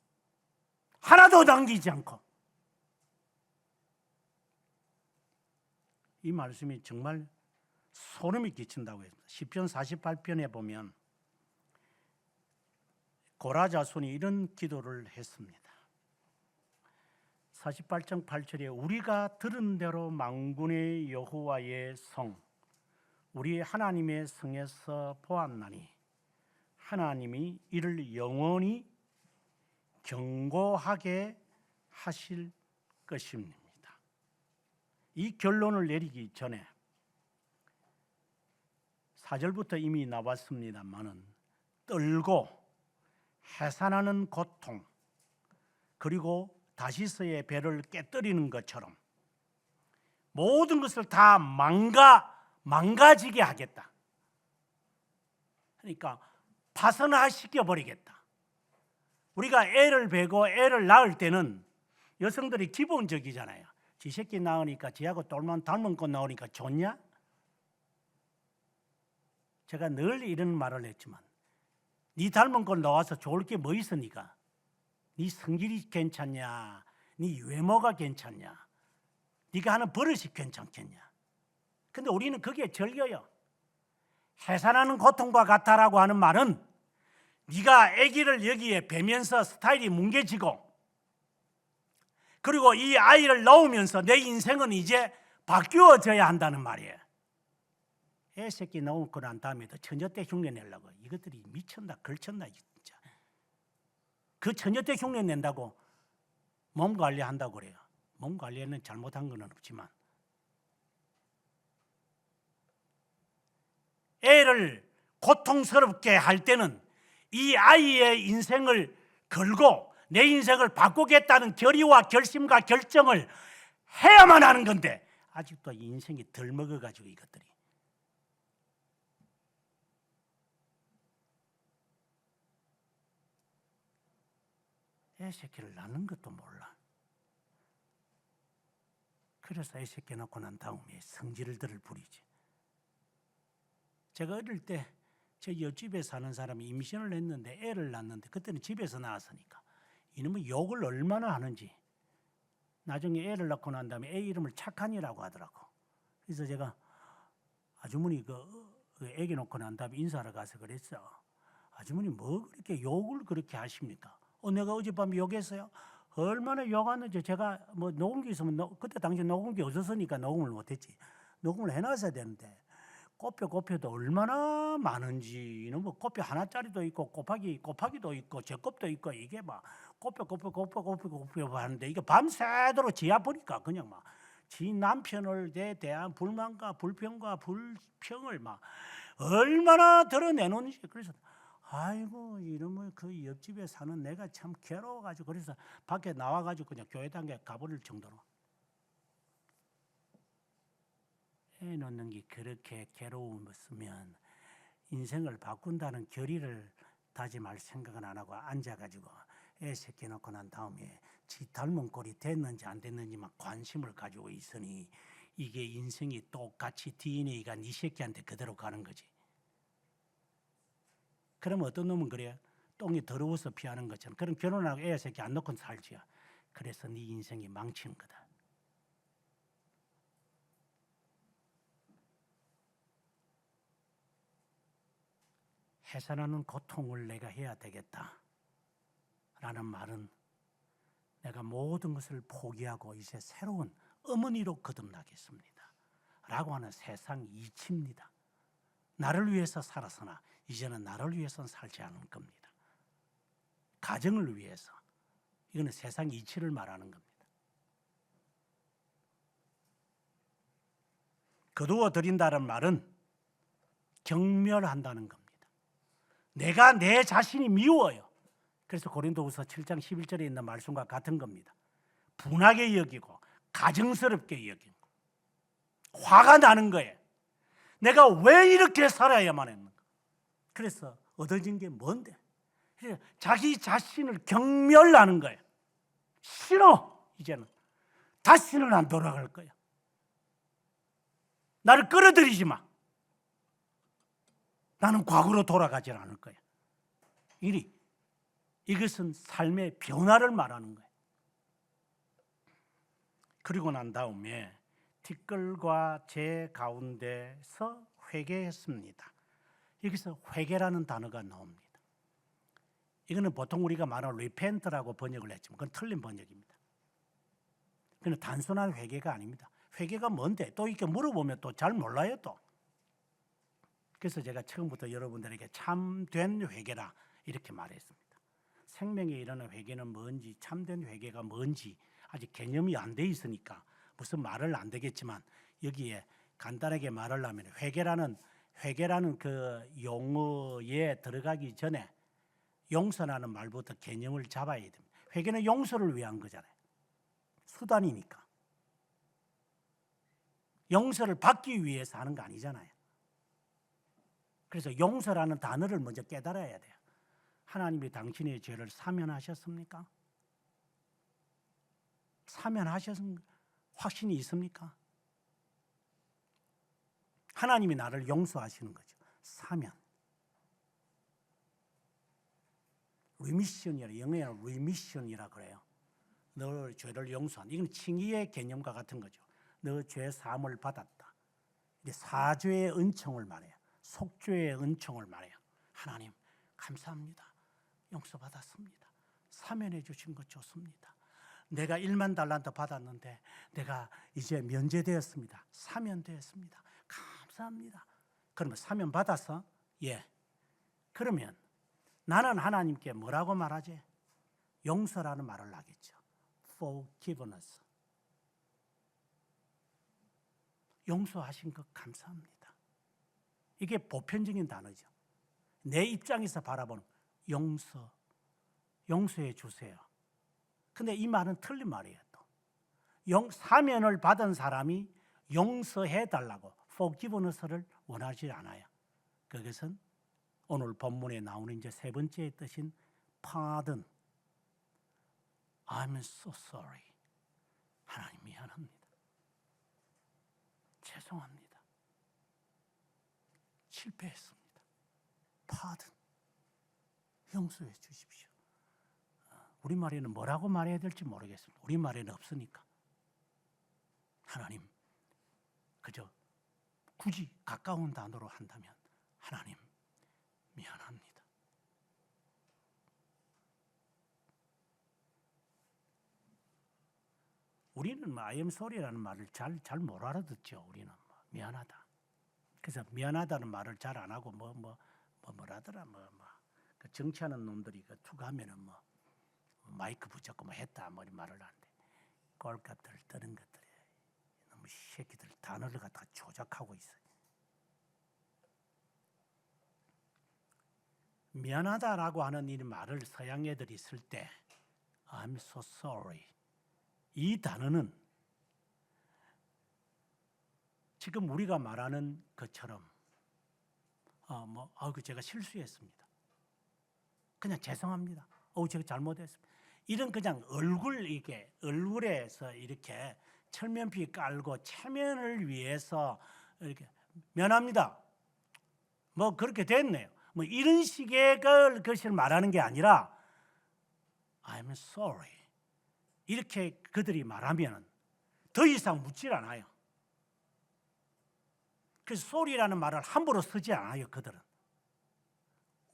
하나도 남기지 않고. 이 말씀이 정말 소름이 끼친다고 했습니다. 시편 48편에 보면 고라 자손이 이런 기도를 했습니다. 48장 8절에 우리가 들은 대로 만군의 여호와의 성, 우리 하나님의 성에서 보았나니 하나님이 이를 영원히 경고하게 하실 것입니다. 이 결론을 내리기 전에 4절부터 이미 나왔습니다만은 떨고 해산하는 고통, 그리고 다시스의 배를 깨뜨리는 것처럼 모든 것을 다 망가지게 하겠다. 그러니까 파선화시켜 버리겠다. 우리가 애를 베고 애를 낳을 때는 여성들이 기본적이잖아요. 지 새끼 낳으니까 지하고 똘만 닮은 것 나오니까 좋냐? 제가 늘 이런 말을 했지만 네 닮은 걸 나와서 좋을 게 뭐 있으니까? 네 성질이 괜찮냐? 네 외모가 괜찮냐? 네가 하는 버릇이 괜찮겠냐? 근데 우리는 거기에 절겨요. 해산하는 고통과 같다라고 하는 말은 네가 아기를 여기에 베면서 스타일이 뭉개지고 그리고 이 아이를 낳으면서 내 인생은 이제 바뀌어져야 한다는 말이에요. 애 새끼 낳고 난 다음에도 처녀 때 흉내 내려고 이것들이 미쳤나 걸쳤나 진짜. 그 처녀 때 흉내 낸다고 몸 관리한다고 그래요. 몸 관리에는 잘못한 건 없지만 애를 고통스럽게 할 때는 이 아이의 인생을 걸고 내 인생을 바꾸겠다는 결의와 결심과 결정을 해야만 하는 건데 아직도 인생이 덜 먹어가지고 이것들이 애 새끼를 낳는 것도 몰라. 그래서 애 새끼 낳고 난 다음에 성질들을 부리지. 제가 어릴 때 제 옆집에 사는 사람이 임신을 했는데 애를 낳는데 그때는 집에서 낳았으니까 이놈의 욕을 얼마나 하는지. 나중에 애를 낳고 난 다음에 애 이름을 착한이라고 하더라고. 그래서 제가 아주머니 애기 놓고 난 다음에 인사하러 가서 그랬어. 아주머니 뭐 그렇게 욕을 그렇게 하십니까? 내가 어젯밤에 욕했어요. 얼마나 욕하는지. 제가 뭐 녹음기 있으면 그때 당시 녹음기 없었으니까 녹음을 못했지. 녹음을 해놨어야 되는데 곱혀도 얼마나 많은지. 이놈 뭐 곱표 하나짜리도 있고 곱하기도 있고 제곱도 있고 이게 막 곱혀 하는데 이게 밤새도록 지하 보니까 그냥 막 지 남편을 대한 불만과 불평과 불평을 막 얼마나 드러내놓는지. 그래서 아이고 이놈의 그 옆집에 사는 내가 참 괴로워가지고 그래서 밖에 나와가지고 그냥 교회당에 가버릴 정도로. 애 놓는 게 그렇게 괴로웠으면 인생을 바꾼다는 결의를 다짐할 생각은 안 하고 앉아가지고 애 새끼 낳고 난 다음에 지 닮은 꼴이 됐는지 안 됐는지만 관심을 가지고 있으니 이게 인생이 똑같이 DNA가 네 새끼한테 그대로 가는 거지. 그러면 어떤 놈은 그래? 똥이 더러워서 피하는 것처럼. 그럼 결혼하고 애 새끼 안 낳고 살지야. 그래서 네 인생이 망치는 거다. 해산하는 고통을 내가 해야 되겠다 라는 말은 내가 모든 것을 포기하고 이제 새로운 어머니로 거듭나겠습니다 라고 하는 세상 이치입니다. 나를 위해서 살았으나 이제는 나를 위해서는 살지 않을 겁니다. 가정을 위해서. 이거는 세상 이치를 말하는 겁니다. 거두어 드린다는 말은 경멸한다는 겁니다. 내가 내 자신이 미워요. 그래서 고린도후서 7장 11절에 있는 말씀과 같은 겁니다. 분하게 여기고 가증스럽게 여기고 화가 나는 거예요. 내가 왜 이렇게 살아야만 했는가? 그래서 얻어진 게 뭔데? 자기 자신을 경멸하는 거예요. 싫어. 이제는 다시는 안 돌아갈 거야. 나를 끌어들이지 마. 나는 과거로 돌아가지 않을 거야. 이것은 삶의 변화를 말하는 거예요. 그리고 난 다음에 티끌과 제 가운데서 회개했습니다. 여기서 회개라는 단어가 나옵니다. 이거는 보통 우리가 말하는 repent라고 번역을 했지만 그건 틀린 번역입니다. 그건 단순한 회개가 아닙니다. 회개가 뭔데? 또 이렇게 물어보면 또 잘 몰라요 또. 그래서 제가 처음부터 여러분들에게 참된 회개라 이렇게 말했습니다. 생명에 이르는 회개는 뭔지, 참된 회개가 뭔지 아직 개념이 안 돼 있으니까 무슨 말을 안 되겠지만 여기에 간단하게 말을 하면 회개라는 그 용어에 들어가기 전에 용서라는 말부터 개념을 잡아야 됩니다. 회개는 용서를 위한 거잖아요. 수단이니까. 용서를 받기 위해서 하는 거 아니잖아요. 그래서 용서라는 단어를 먼저 깨달아야 돼요. 하나님이 당신의 죄를 사면하셨습니까? 사면하셨습니까? 확신이 있습니까? 하나님이 나를 용서하시는 거죠. 사면. 리미션이라, 영어에는 리미션이라 그래요. 너 죄를 용서한. 이건 칭의의 개념과 같은 거죠. 너 죄 사함을 받았다. 이게 사죄의 은총을 말해요. 속죄의 은총을 말해요. 하나님 감사합니다. 용서받았습니다. 사면해 주신 것 좋습니다. 내가 1만 달란트 받았는데 내가 이제 면제되었습니다. 사면되었습니다. 감사합니다. 그러면 사면 받았어? 예. 그러면 나는 하나님께 뭐라고 말하지? 용서라는 말을 하겠죠. Forgiveness. 용서하신 것 감사합니다. 이게 보편적인 단어죠. 내 입장에서 바라보는 용서해 주세요. 근데 이 말은 틀린 말이에요. 또 사면을 받은 사람이 용서해 달라고 forgiveness를 원하지 않아요. 그것은 오늘 본문에 나오는 이제 세 번째 뜻인 pardon. I'm so sorry. 하나님 미안합니다. 죄송합니다. 실패했습니다. pardon. 용서해 주십시오. 우리말에는 뭐라고 말해야 될지 모르겠습니다. 우리말에는 없으니까. 하나님, 그저 굳이 가까운 단어로 한다면 하나님, 미안합니다. 우리는 I am sorry라는 말을 잘 못 알아듣죠. 우리는 미안하다. 그래서 미안하다는 말을 잘 안 하고 뭐라더라 그 정치하는 놈들이 그 투가하면은 마이크 붙잡고 했다 말을 하는데 꼴값들 뜨는 것들이 너무 새끼들 단어를 갖다가 조작하고 있어요. 미안하다라고 하는 이 말을 서양 애들이 쓸 때 I'm so sorry 이 단어는 지금 우리가 말하는 것처럼 제가 실수했습니다. 그냥 죄송합니다. 제가 잘못했습니다. 이런 그냥 얼굴에서 이렇게 철면피 깔고 체면을 위해서 이렇게 미안합니다. 그렇게 됐네요. 이런 식의 것을 말하는 게 아니라 I'm sorry. 이렇게 그들이 말하면 더 이상 묻질 않아요. 그래서 sorry라는 말을 함부로 쓰지 않아요. 그들은.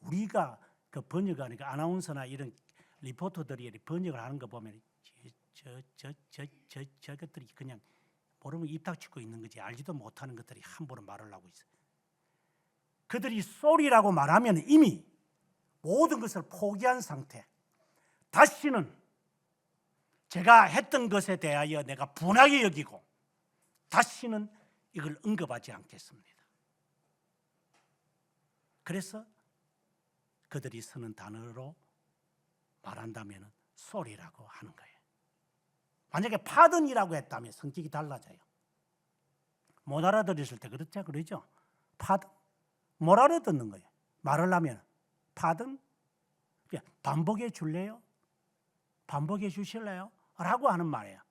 우리가 그 번역하니까 아나운서나 이런 리포터들이 번역을 하는 거 보면 저것들이 그냥 모르면 입 닥치고 있는 거지 알지도 못하는 것들이 함부로 말을 하고 있어요. 그들이 쏘리라고 말하면 이미 모든 것을 포기한 상태. 다시는 제가 했던 것에 대하여 내가 분하게 여기고 다시는 이걸 언급하지 않겠습니다. 그래서 그들이 쓰는 단어로 말한다면 sorry라고 하는 거예요. 만약에 pardon이라고 했다면 성격이 달라져요. 못 알아들으실 때 그러죠. pardon? 뭘 알아듣는 거예요? 말을 하면 pardon? 반복해 줄래요? 반복해 주실래요? 라고 하는 말이에요.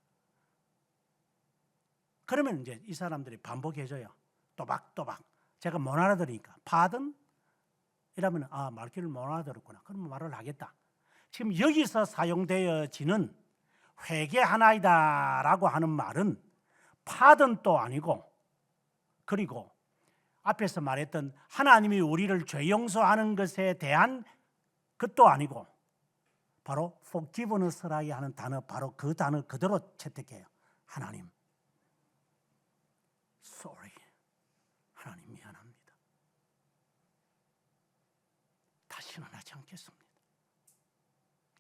그러면 이제 이 사람들이 반복해줘요. 또박또박. 제가 못 알아들으니까 pardon? 이러면 말귀를 못 알아들었구나. 그러면 말을 하겠다. 지금 여기서 사용되어지는 회개하나이다라고 하는 말은 pardon도 아니고, 그리고 앞에서 말했던 하나님이 우리를 죄 용서하는 것에 대한 것도 아니고, 바로 forgiveness라고 하는 단어, 바로 그 단어 그대로 채택해요. 하나님, sorry. 하나님 미안합니다. 다시는 하지 않겠습니다.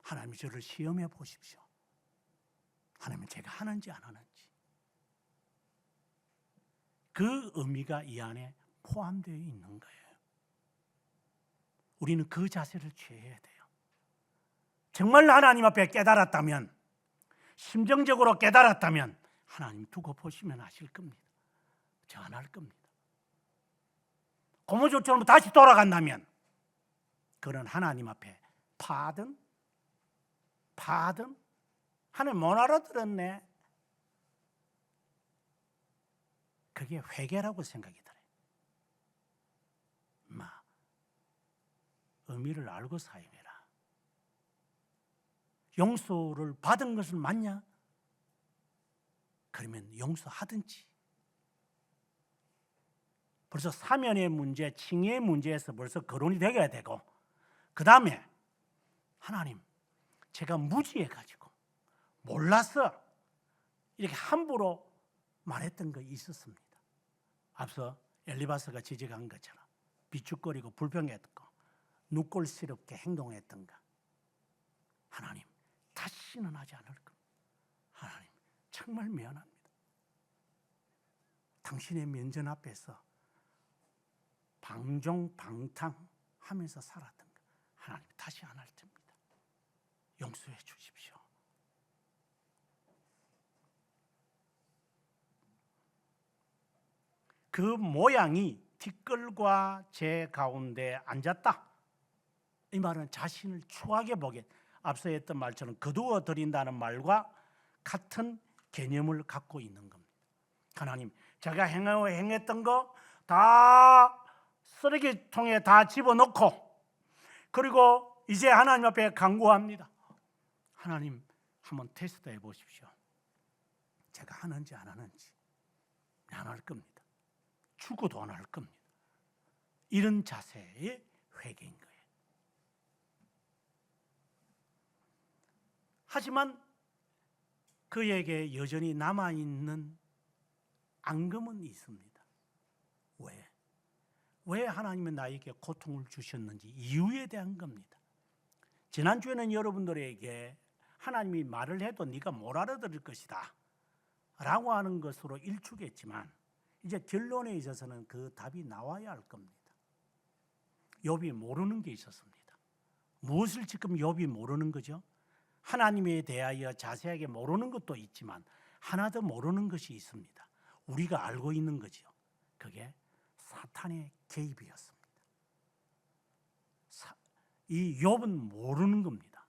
하나님 저를 시험해 보십시오. 하나님 제가 하는지 안 하는지. 그 의미가 이 안에 포함되어 있는 거예요. 우리는 그 자세를 취해야 돼요. 정말 하나님 앞에 깨달았다면, 심정적으로 깨달았다면 하나님 두고 보시면 아실 겁니다. 저 안 할 겁니다. 고무줄처럼 다시 돌아간다면 그는 하나님 앞에 pardon? 하나님 못 알아들었네. 그게 회개라고 생각이 들어요. 의미를 알고 사용해라. 용서를 받은 것은 맞냐? 그러면 용서하든지. 벌써 사면의 문제, 칭의의 문제에서 벌써 거론이 되어야 되고, 그 다음에 하나님, 제가 무지해가지고 몰라서 이렇게 함부로 말했던 거 있었습니다. 앞서 엘리바스가 지적한 것처럼 비축거리고 불평했던 거, 눈꼴스럽게 행동했던 거, 하나님 다시는 하지 않을 겁니다. 하나님 정말 미안합니다. 당신의 면전 앞에서 방종방탕하면서 살았던 거, 하나님 다시 안 할 겁니다. 용서해 주십시오. 그 모양이 티끌과 재 가운데 앉았다. 이 말은 자신을 추하게 보게, 앞서 했던 말처럼 거두어 드린다는 말과 같은 개념을 갖고 있는 겁니다. 하나님, 제가 행했던 거 다 쓰레기통에 다 집어넣고, 그리고 이제 하나님 앞에 간구합니다. 하나님, 한번 테스트 해보십시오. 제가 하는지 안 하는지. 안 할 겁니다. 죽어도 안 할 겁니다. 이런 자세의 회개인 거예요. 하지만 그에게 여전히 남아있는 앙금은 있습니다. 왜 하나님은 나에게 고통을 주셨는지 이유에 대한 겁니다. 지난주에는 여러분들에게 하나님이 말을 해도 네가 못 알아들을 것이다 라고 하는 것으로 일축했지만, 이제 결론에 있어서는 그 답이 나와야 할 겁니다. 욥이 모르는 게 있었습니다. 무엇을 지금 욥이 모르는 거죠? 하나님에 대하여 자세하게 모르는 것도 있지만 하나 더 모르는 것이 있습니다. 우리가 알고 있는 거죠. 그게 사탄의 개입이었습니다. 이 욥은 모르는 겁니다.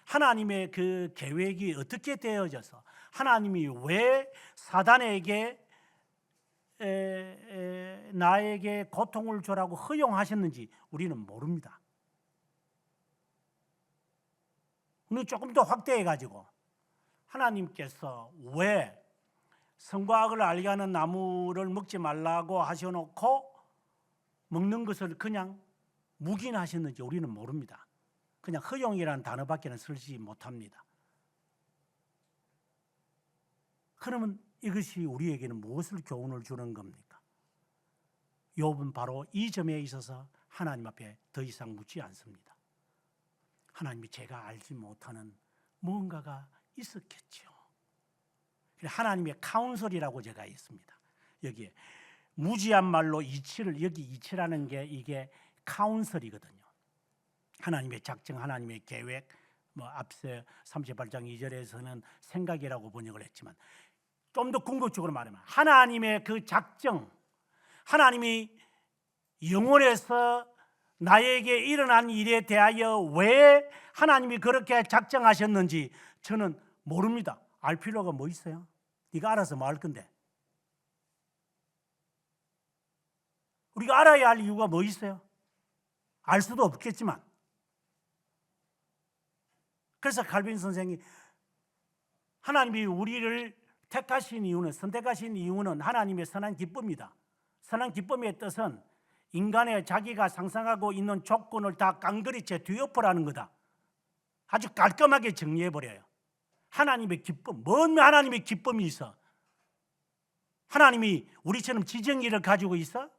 하나님의 그 계획이 어떻게 되어져서 하나님이 왜 사단에게 나에게 고통을 주라고 허용하셨는지 우리는 모릅니다. 우리는 조금 더 확대해가지고 하나님께서 왜 선과 악을 알게 하는 나무를 먹지 말라고 하셔놓고 먹는 것을 그냥 묵인하셨는지 우리는 모릅니다. 그냥 허용이라는 단어밖에는 쓰지 못합니다. 그러면 이것이 우리에게는 무엇을 교훈을 주는 겁니까? 욥은 바로 이 점에 있어서 하나님 앞에 더 이상 묻지 않습니다. 하나님이 제가 알지 못하는 무언가가 있었겠죠. 하나님의 카운설이라고 제가 했습니다. 여기에 무지한 말로 이치를, 여기 이치라는 게 이게 카운설이거든요. 하나님의 작정, 하나님의 계획, 앞서 38장 2절에서는 생각이라고 번역을 했지만 좀 더 궁극적으로 말하면 하나님의 그 작정, 하나님이 영원에서 나에게 일어난 일에 대하여 왜 하나님이 그렇게 작정하셨는지 저는 모릅니다. 알 필요가 뭐 있어요? 네가 알아서 뭐 할 건데? 우리가 알아야 할 이유가 뭐 있어요? 알 수도 없겠지만. 그래서 칼빈 선생이 하나님이 우리를 택하신 이유는, 선택하신 이유는 하나님의 선한 기쁨이다. 선한 기쁨의 뜻은 인간의 자기가 상상하고 있는 조건을 다 깡그리째 뒤엎으라는 거다. 아주 깔끔하게 정리해버려요. 하나님의 기쁨, 뭔 하나님의 기쁨이 있어? 하나님이 우리처럼 지정의를 가지고 있어?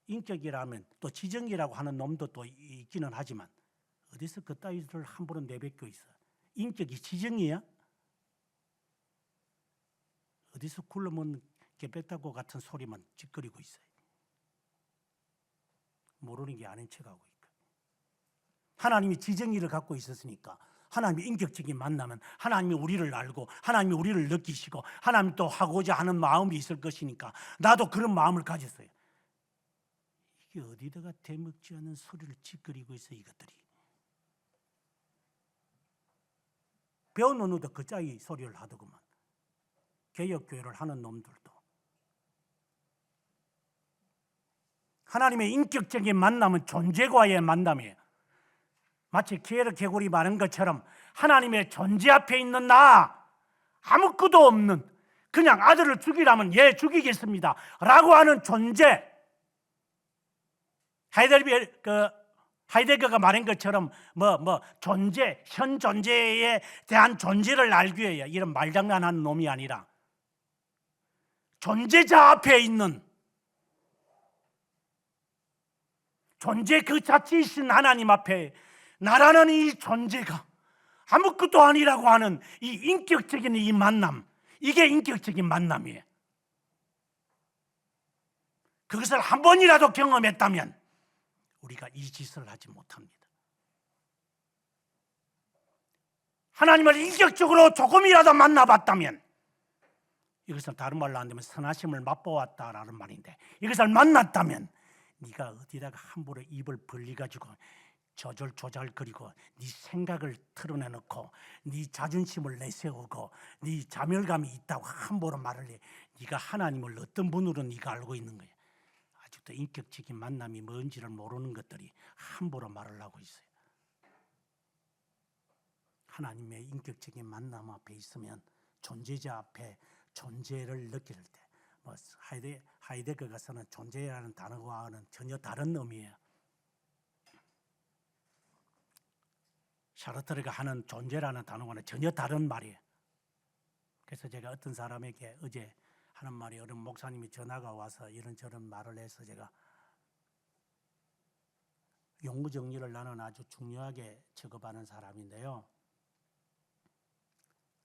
인격이라면 또 지정의라고 하는 놈도 또 있기는 하지만 어디서 그따위를 함부로 내뱉고 있어? 인격이 지정의야? 어디서 굴러먹는 개뱉다고 같은 소리만 짓거리고 있어요. 모르는 게 아닌 척하고 있고. 하나님이 지정의를 갖고 있었으니까 하나님의 인격적인 만남은 하나님이 우리를 알고 하나님이 우리를 느끼시고 하나님이 또 하고자 하는 마음이 있을 것이니까 나도 그런 마음을 가졌어요. 이게 어디다가 대먹지 않은 소리를 짓거리고 있어 이것들이. 배운 놈도 그 짜이 소리를 하더구만. 개혁교회를 하는 놈들도. 하나님의 인격적인 만남은 존재과의 만남이에요. 마치 기회를 개구리 많은 것처럼 하나님의 존재 앞에 있는 나, 아무것도 없는, 그냥 아들을 죽이라면 예 죽이겠습니다 라고 하는 존재. 하이데거가 말한 것처럼 존재, 현 존재에 대한 존재를 알기 위해 이런 말장난하는 놈이 아니라 존재자 앞에 있는 존재 그 자체이신 하나님 앞에 나라는 이 존재가 아무것도 아니라고 하는 이 인격적인 이 만남, 이게 인격적인 만남이에요. 그것을 한 번이라도 경험했다면 우리가 이 짓을 하지 못합니다. 하나님을 인격적으로 조금이라도 만나봤다면, 이것은 다른 말로 안 되면 선하심을 맛보았다라는 말인데, 이것을 만났다면 네가 어디다가 함부로 입을 벌리가지고 조잘거리고 네 생각을 털어내놓고 네 자존심을 내세우고 네 자멸감이 있다고 함부로 말을 해. 네가 하나님을 어떤 분으로 네가 알고 있는 거야. 아직도 인격적인 만남이 뭔지를 모르는 것들이 함부로 말을 하고 있어요. 하나님의 인격적인 만남 앞에 있으면 존재자 앞에 존재를 느낄 때, 하이데거가 쓰는 존재라는 단어와는 전혀 다른 의미예요. 샤르트르가 하는 존재라는 단어와는 전혀 다른 말이에요. 그래서 제가 어떤 사람에게 어제 하는 말이, 어른 목사님이 전화가 와서 이런저런 말을 해서 제가 용어 정리를 나는 아주 중요하게 취급하는 사람인데요.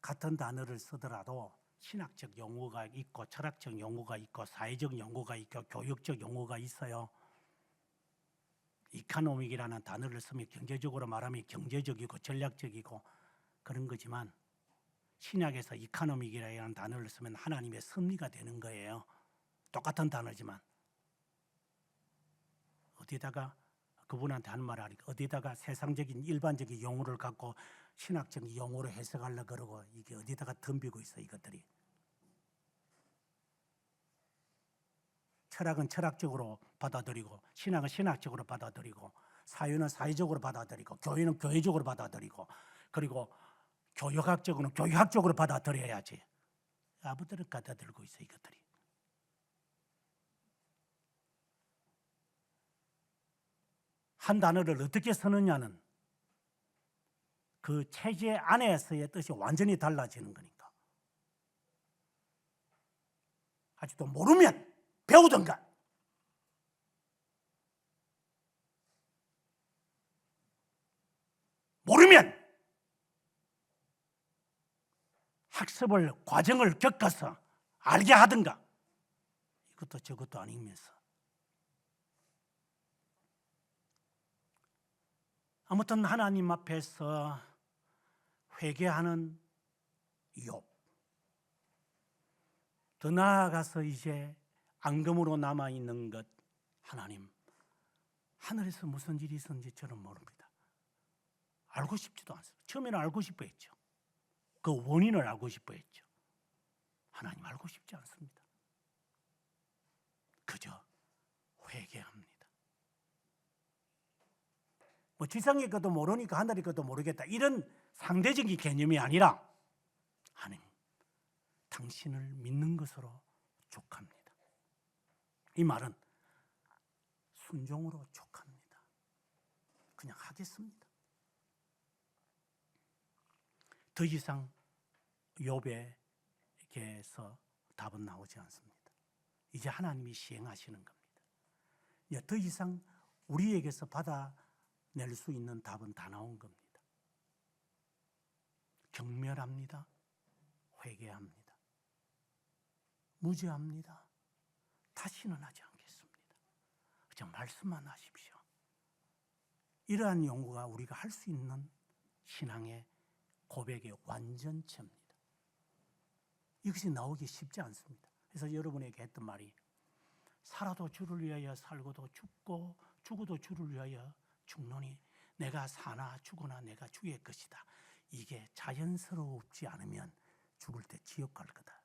같은 단어를 쓰더라도 신학적 용어가 있고 철학적 용어가 있고 사회적 용어가 있고 교육적 용어가 있어요. 이카노믹이라는 단어를 쓰면 경제적으로 말하면 경제적이고 전략적이고 그런 거지만, 신약에서 이카노믹이라는 단어를 쓰면 하나님의 섭리가 되는 거예요. 똑같은 단어지만 어디다가 그분한테 하는 말 하니까 어디다가 세상적인 일반적인 용어를 갖고 신학적인 용어로 해석하려고 그러고 이게 어디다가 덤비고 있어 이것들이. 철학은 철학적으로 받아들이고 신학은 신학적으로 받아들이고 사회는 사회적으로 받아들이고 교회는 교회적으로 받아들이고 그리고 교육학적으로는 교육학적으로 받아들여야지. 아무데나 갖다 들고 있어 이것들이. 한 단어를 어떻게 쓰느냐는 그 체제 안에서의 뜻이 완전히 달라지는 거니까. 아직도 모르면 배우든가 학습을 과정을 겪어서 알게 하든가, 이것도 저것도 아니면서 아무튼 하나님 앞에서 회개하는 욥, 더 나아가서 이제 앙금으로 남아있는 것, 하나님 하늘에서 무슨 일이 있었는지 저는 모릅니다. 알고 싶지도 않습니다. 처음에는 알고 싶어 했죠. 그 원인을 알고 싶어 했죠. 하나님 알고 싶지 않습니다. 그저 회개합니다. 뭐 지상의 것도 모르니까 하늘의 것도 모르겠다, 이런 상대적인 개념이 아니라 하나님, 당신을 믿는 것으로 족합니다. 이 말은 순종으로 족합니다. 그냥 하겠습니다. 더 이상 욥에게서 답은 나오지 않습니다. 이제 하나님이 시행하시는 겁니다. 이제 더 이상 우리에게서 받아낼 수 있는 답은 다 나온 겁니다. 경멸합니다. 회개합니다. 무죄합니다. 다시는 하지 않겠습니다. 그냥 말씀만 하십시오. 이러한 용어가 우리가 할 수 있는 신앙의 고백의 완전체입니다. 이것이 나오기 쉽지 않습니다. 그래서 여러분에게 했던 말이, 살아도 주를 위하여 살고도 죽고 죽어도 주를 위하여 죽노니 내가 사나 죽으나 내가 주의 것이다. 이게 자연스럽지 않으면 죽을 때 지옥 갈 거다.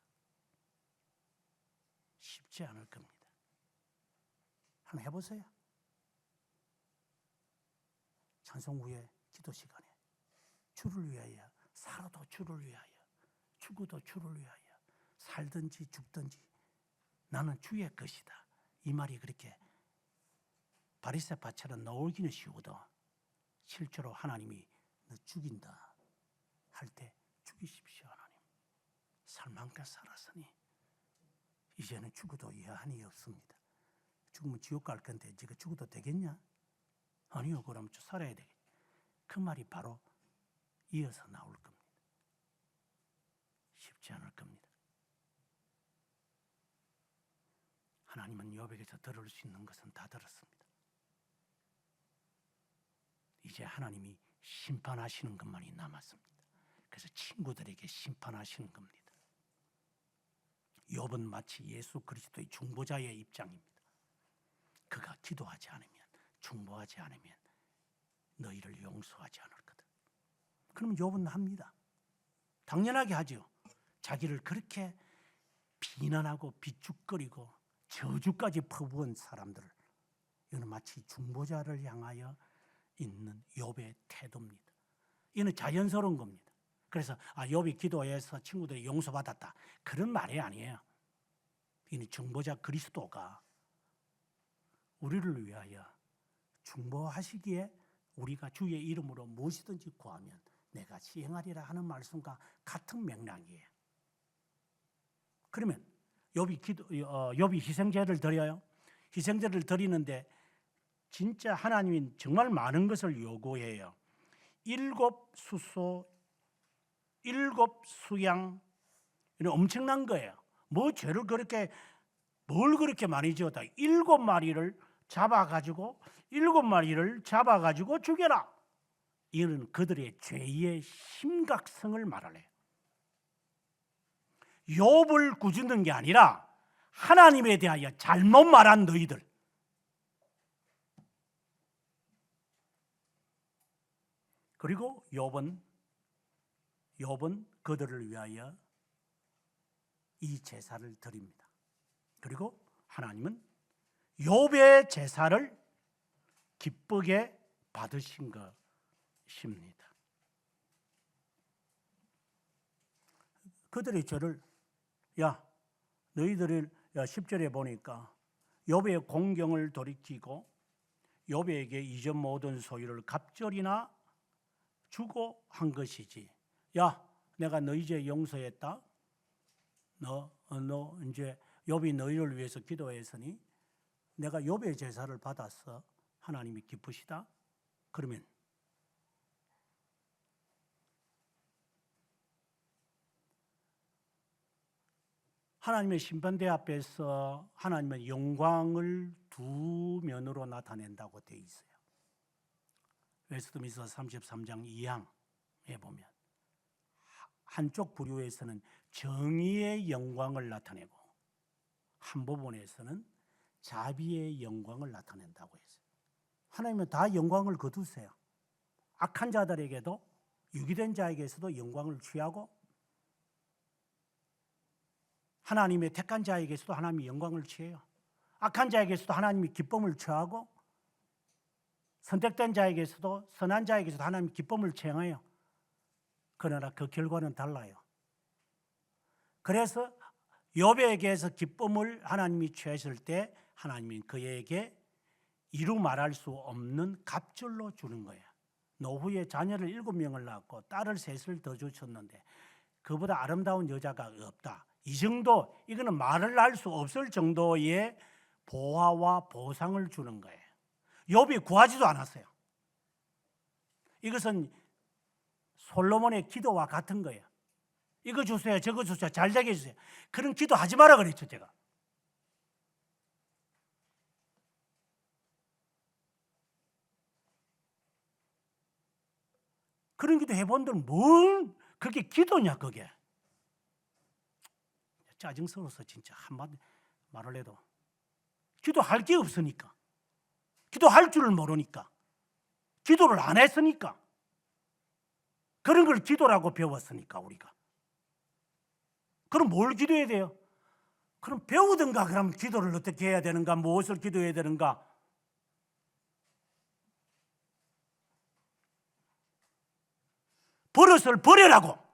쉽지 않을 겁니다. 한번 해보세요. 찬송 후에 기도 시간에 주를 위하여 살아도 주를 위하여 죽어도 주를 위하여 살든지 죽든지 나는 주의 것이다. 이 말이 그렇게 바리새파처럼 나오기는 쉬워도 실제로 하나님이 너 죽인다 할 때 죽이십시오. 하나님, 살 만큼 살았으니 이제는 죽어도 여한이 없습니다. 죽으면 지옥 갈 건데 네가 죽어도 되겠냐? 아니요, 그럼 살아야 되겠지. 그 말이 바로 이어서 나올 겁니다. 쉽지 않을 겁니다. 하나님은 욥에게서 들을 수 있는 것은 다 들었습니다. 이제 하나님이 심판하시는 것만이 남았습니다. 그래서 친구들에게 심판하시는 겁니다. 욥은 마치 예수 그리스도의 중보자의 입장입니다. 그가 기도하지 않으면, 중보하지 않으면 너희를 용서하지 않을 거다. 그럼 욥은 합니다. 당연하게 하죠. 자기를 그렇게 비난하고 비축거리고 저주까지 퍼부은 사람들을, 이는 마치 중보자를 향하여 있는 욥의 태도입니다. 이는 자연스러운 겁니다. 그래서 욥이 기도해서 친구들이 용서받았다, 그런 말이 아니에요. 이는 중보자 그리스도가 우리를 위하여 중보하시기에 우리가 주의 이름으로 무엇이든지 구하면 내가 시행하리라 하는 말씀과 같은 맥락이에요. 그러면 욥이 희생제를 드려요. 희생제를 드리는데 진짜 하나님이 정말 많은 것을 요구해요. 7 수소, 7 수양, 이런 엄청난 거예요. 뭐 죄를 그렇게, 뭘 그렇게 많이 지었다. 7마리를 잡아가지고 7마리를 잡아가지고 죽여라. 이는 그들의 죄의 심각성을 말하래요. 욥을 꾸짖는 게 아니라 하나님에 대하여 잘못 말한 너희들, 그리고 욥은 그들을 위하여 이 제사를 드립니다. 그리고 하나님은 욥의 제사를 기쁘게 받으신 것입니다. 그들의 죄를, 너희들을 10절에 보니까 욥의 공경을 돌이키고 욥에게 이전 모든 소유를 갑절이나 주고 한 것이지. 내가 너희 죄 용서했다. 너 이제 욥이 너희를 위해서 기도했으니 내가 욥의 제사를 받았어. 하나님이 기쁘시다. 그러면 하나님의 심판대 앞에서 하나님의 영광을 두 면으로 나타낸다고 되어 있어요. 웨스트민스터 33장 2항에 보면 한쪽 부류에서는 정의의 영광을 나타내고 한 부분에서는 자비의 영광을 나타낸다고 했어요. 하나님은 다 영광을 거두세요. 악한 자들에게도 유기된 자에게서도 영광을 취하고 하나님의 택한 자에게서도 하나님이 영광을 취해요. 악한 자에게서도 하나님이 기쁨을 취하고 선택된 자에게서도 선한 자에게서도 하나님이 기쁨을 취해요. 그러나 그 결과는 달라요. 그래서 욥에게서 기쁨을 하나님이 취했을 때 하나님이 그에게 이루 말할 수 없는 갑절로 주는 거예요. 노후에 자녀를 7명을 낳았고 딸을 3을 더 주셨는데 그보다 아름다운 여자가 없다. 이 정도, 이거는 말을 할 수 없을 정도의 보화와 보상을 주는 거예요. 욥이 구하지도 않았어요. 이것은 솔로몬의 기도와 같은 거예요. 이거 주세요, 저거 주세요, 잘 되게 해주세요. 그런 기도하지 마라 그랬죠, 제가. 그런 기도 해본들 뭘 그게 기도냐 그게. 짜증스러워서 진짜 한마디 말을 해도 기도할 게 없으니까, 기도할 줄을 모르니까, 기도를 안 했으니까, 그런 걸 기도라고 배웠으니까 우리가. 그럼 뭘 기도해야 돼요? 그럼 배우든가. 그럼 기도를 어떻게 해야 되는가, 무엇을 기도해야 되는가. 버릇을 버리라고.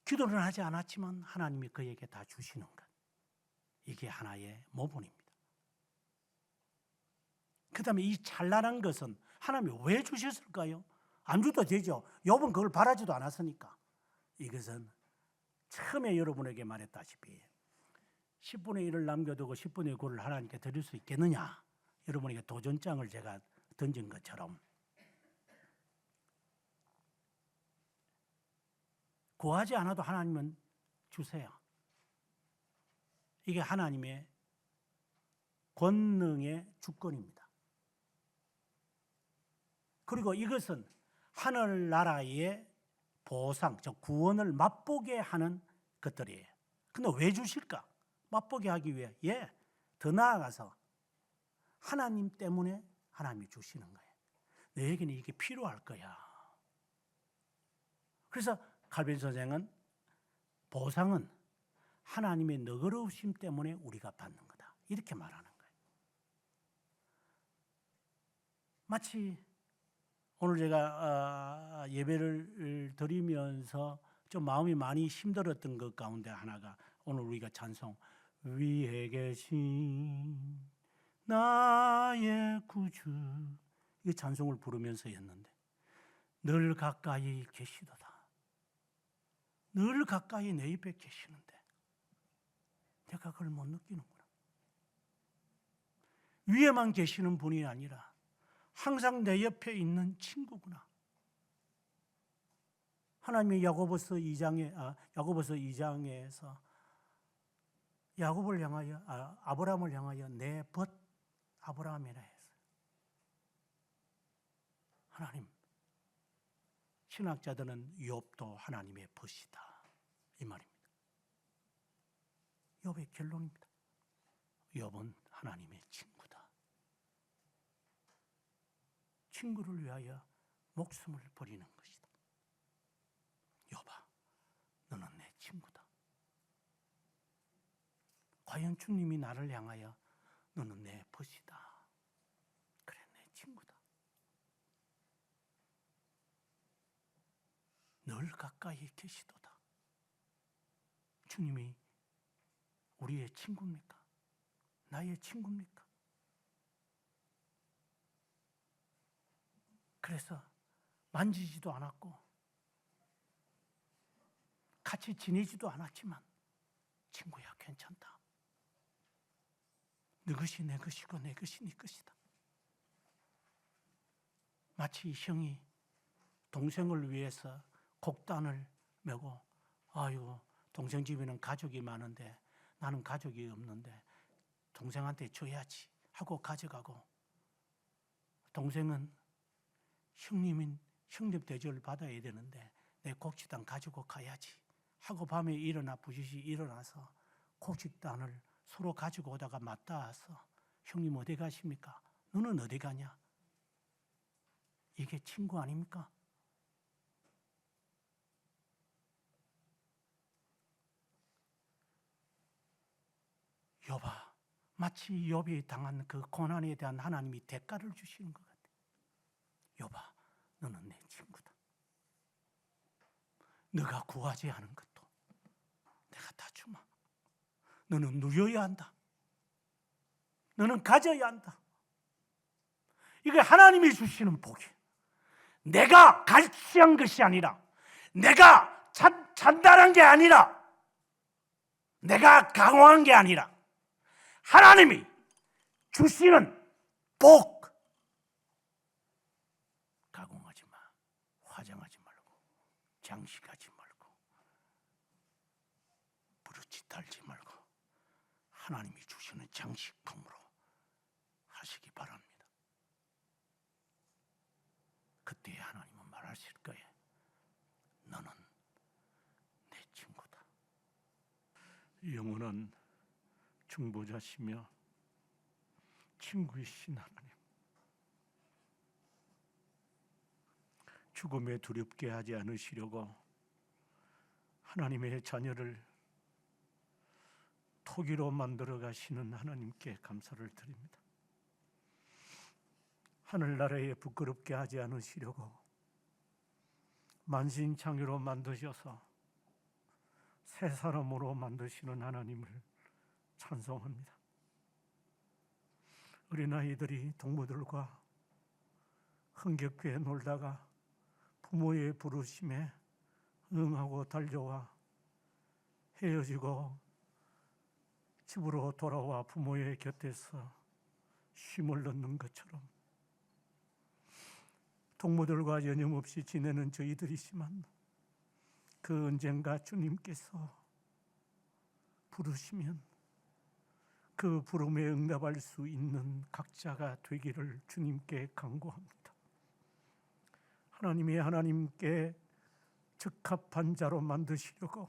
기도는 하지 않았지만 하나님이 그에게 다 주시는 것, 이게 하나의 모본입니다. 그 다음에 이 찬란한 것은 하나님이 왜 주셨을까요? 안 줘도 되죠. 욥은 그걸 바라지도 않았으니까. 이것은 처음에 여러분에게 말했다시피 10분의 1을 남겨두고 10분의 9를 하나님께 드릴 수 있겠느냐, 여러분에게 도전장을 제가 던진 것처럼 구하지 않아도 하나님은 주세요. 이게 하나님의 권능의 주권입니다. 그리고 이것은 하늘나라의 보상, 즉 구원을 맛보게 하는 것들이에요. 근데 왜 주실까? 맛보게 하기 위해, 더 나아가서 하나님 때문에 하나님이 주시는 거예요. 너에게는 이게 필요할 거야. 그래서 칼빈 선생은 보상은 하나님의 너그러우심 때문에 우리가 받는 거다, 이렇게 말하는 거예요. 마치 오늘 제가 예배를 드리면서 좀 마음이 많이 힘들었던 것 가운데 하나가 오늘 우리가 찬송 위에 계신 나의 구주, 이 찬송을 부르면서였는데 늘 가까이 계시도다. 늘 가까이 내 입에 계시는데 내가 그걸 못 느끼는구나. 위에만 계시는 분이 아니라 항상 내 옆에 있는 친구구나. 하나님이 야고보서 2장에서 야곱을 향하여 아브라함을 향하여 내 벗 아브라함이라 했어요. 하나님, 신학자들은 욥도 하나님의 벗이다, 이 말입니다. 욥의 결론입니다. 욥은 하나님의 친구다. 친구를 위하여 목숨을 버리는 것이다. 욥아, 너는 내 친구다. 과연 주님이 나를 향하여 너는 내 벗이다, 그래 내 친구다, 늘 가까이 계시도다. 주님이 우리의 친구입니까? 나의 친구입니까? 그래서 만지지도 않았고 같이 지내지도 않았지만 친구야 괜찮다. 너 것이 내 것이고 내 것이 네 것이다. 마치 형이 동생을 위해서 곡단을 메고 아유 동생 집에는 가족이 많은데 나는 가족이 없는데 동생한테 줘야지 하고 가져가고, 동생은 형님 대접을 받아야 되는데 내 곡식단 가지고 가야지 하고 밤에 일어나 부지시 일어나서 곡식단을 서로 가지고 오다가 맞닿아 와서 형님 어디 가십니까? 너는 어디 가냐? 이게 친구 아닙니까? 욥아, 마치 욥이 당한 그 고난에 대한 하나님이 대가를 주시는 것 같아. 욥아, 너는 내 친구다. 너가 구하지 않은 것도 내가 다 주마. 너는 누려야 한다. 너는 가져야 한다. 이게 하나님이 주시는 복이에요. 내가 갈취한 것이 아니라, 내가 잔단한 게 아니라, 내가 강화한 게 아니라 하나님이 주시는 복. 가공하지 마. 화장하지 말고, 장식하지 말고, 부르치 달지 말고 하나님이 주시는 장식품으로 하시기 바랍니다. 그때 하나님은 말하실 거예요. 너는 내 친구다. 영원한 중보자시며 친구이신 하나님, 죽음에 두렵게 하지 않으시려고 하나님의 자녀를 토기로 만들어 가시는 하나님께 감사를 드립니다. 하늘나라에 부끄럽게 하지 않으시려고 만신창이로 만드셔서 새 사람으로 만드시는 하나님을 찬송합니다. 어린아이들이 동무들과 흥겹게 놀다가 부모의 부르심에 응하고 달려와 헤어지고 집으로 돌아와 부모의 곁에서 쉼을 넣는 것처럼 동무들과 여념없이 지내는 저희들이지만 그 언젠가 주님께서 부르시면 그 부름에 응답할 수 있는 각자가 되기를 주님께 간구합니다. 하나님이 하나님께 적합한 자로 만드시려고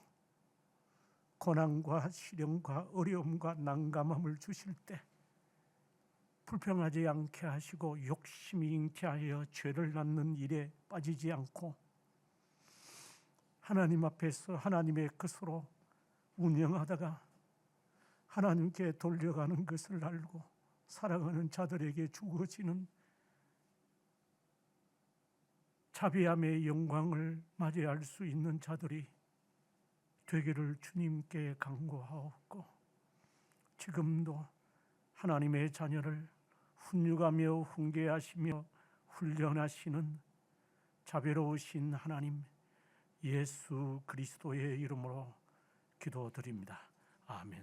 고난과 시련과 어려움과 난감함을 주실 때 불평하지 않게 하시고 욕심이 잉태하여 죄를 낳는 일에 빠지지 않고 하나님 앞에서 하나님의 것으로 운영하다가 하나님께 돌려가는 것을 알고 사랑하는 자들에게 주어지는 자비함의 영광을 맞이할 수 있는 자들이 되기를 주님께 간구하옵고, 지금도 하나님의 자녀를 훈육하며 훈계하시며 훈련하시는 자비로우신 하나님 예수 그리스도의 이름으로 기도드립니다. 아멘.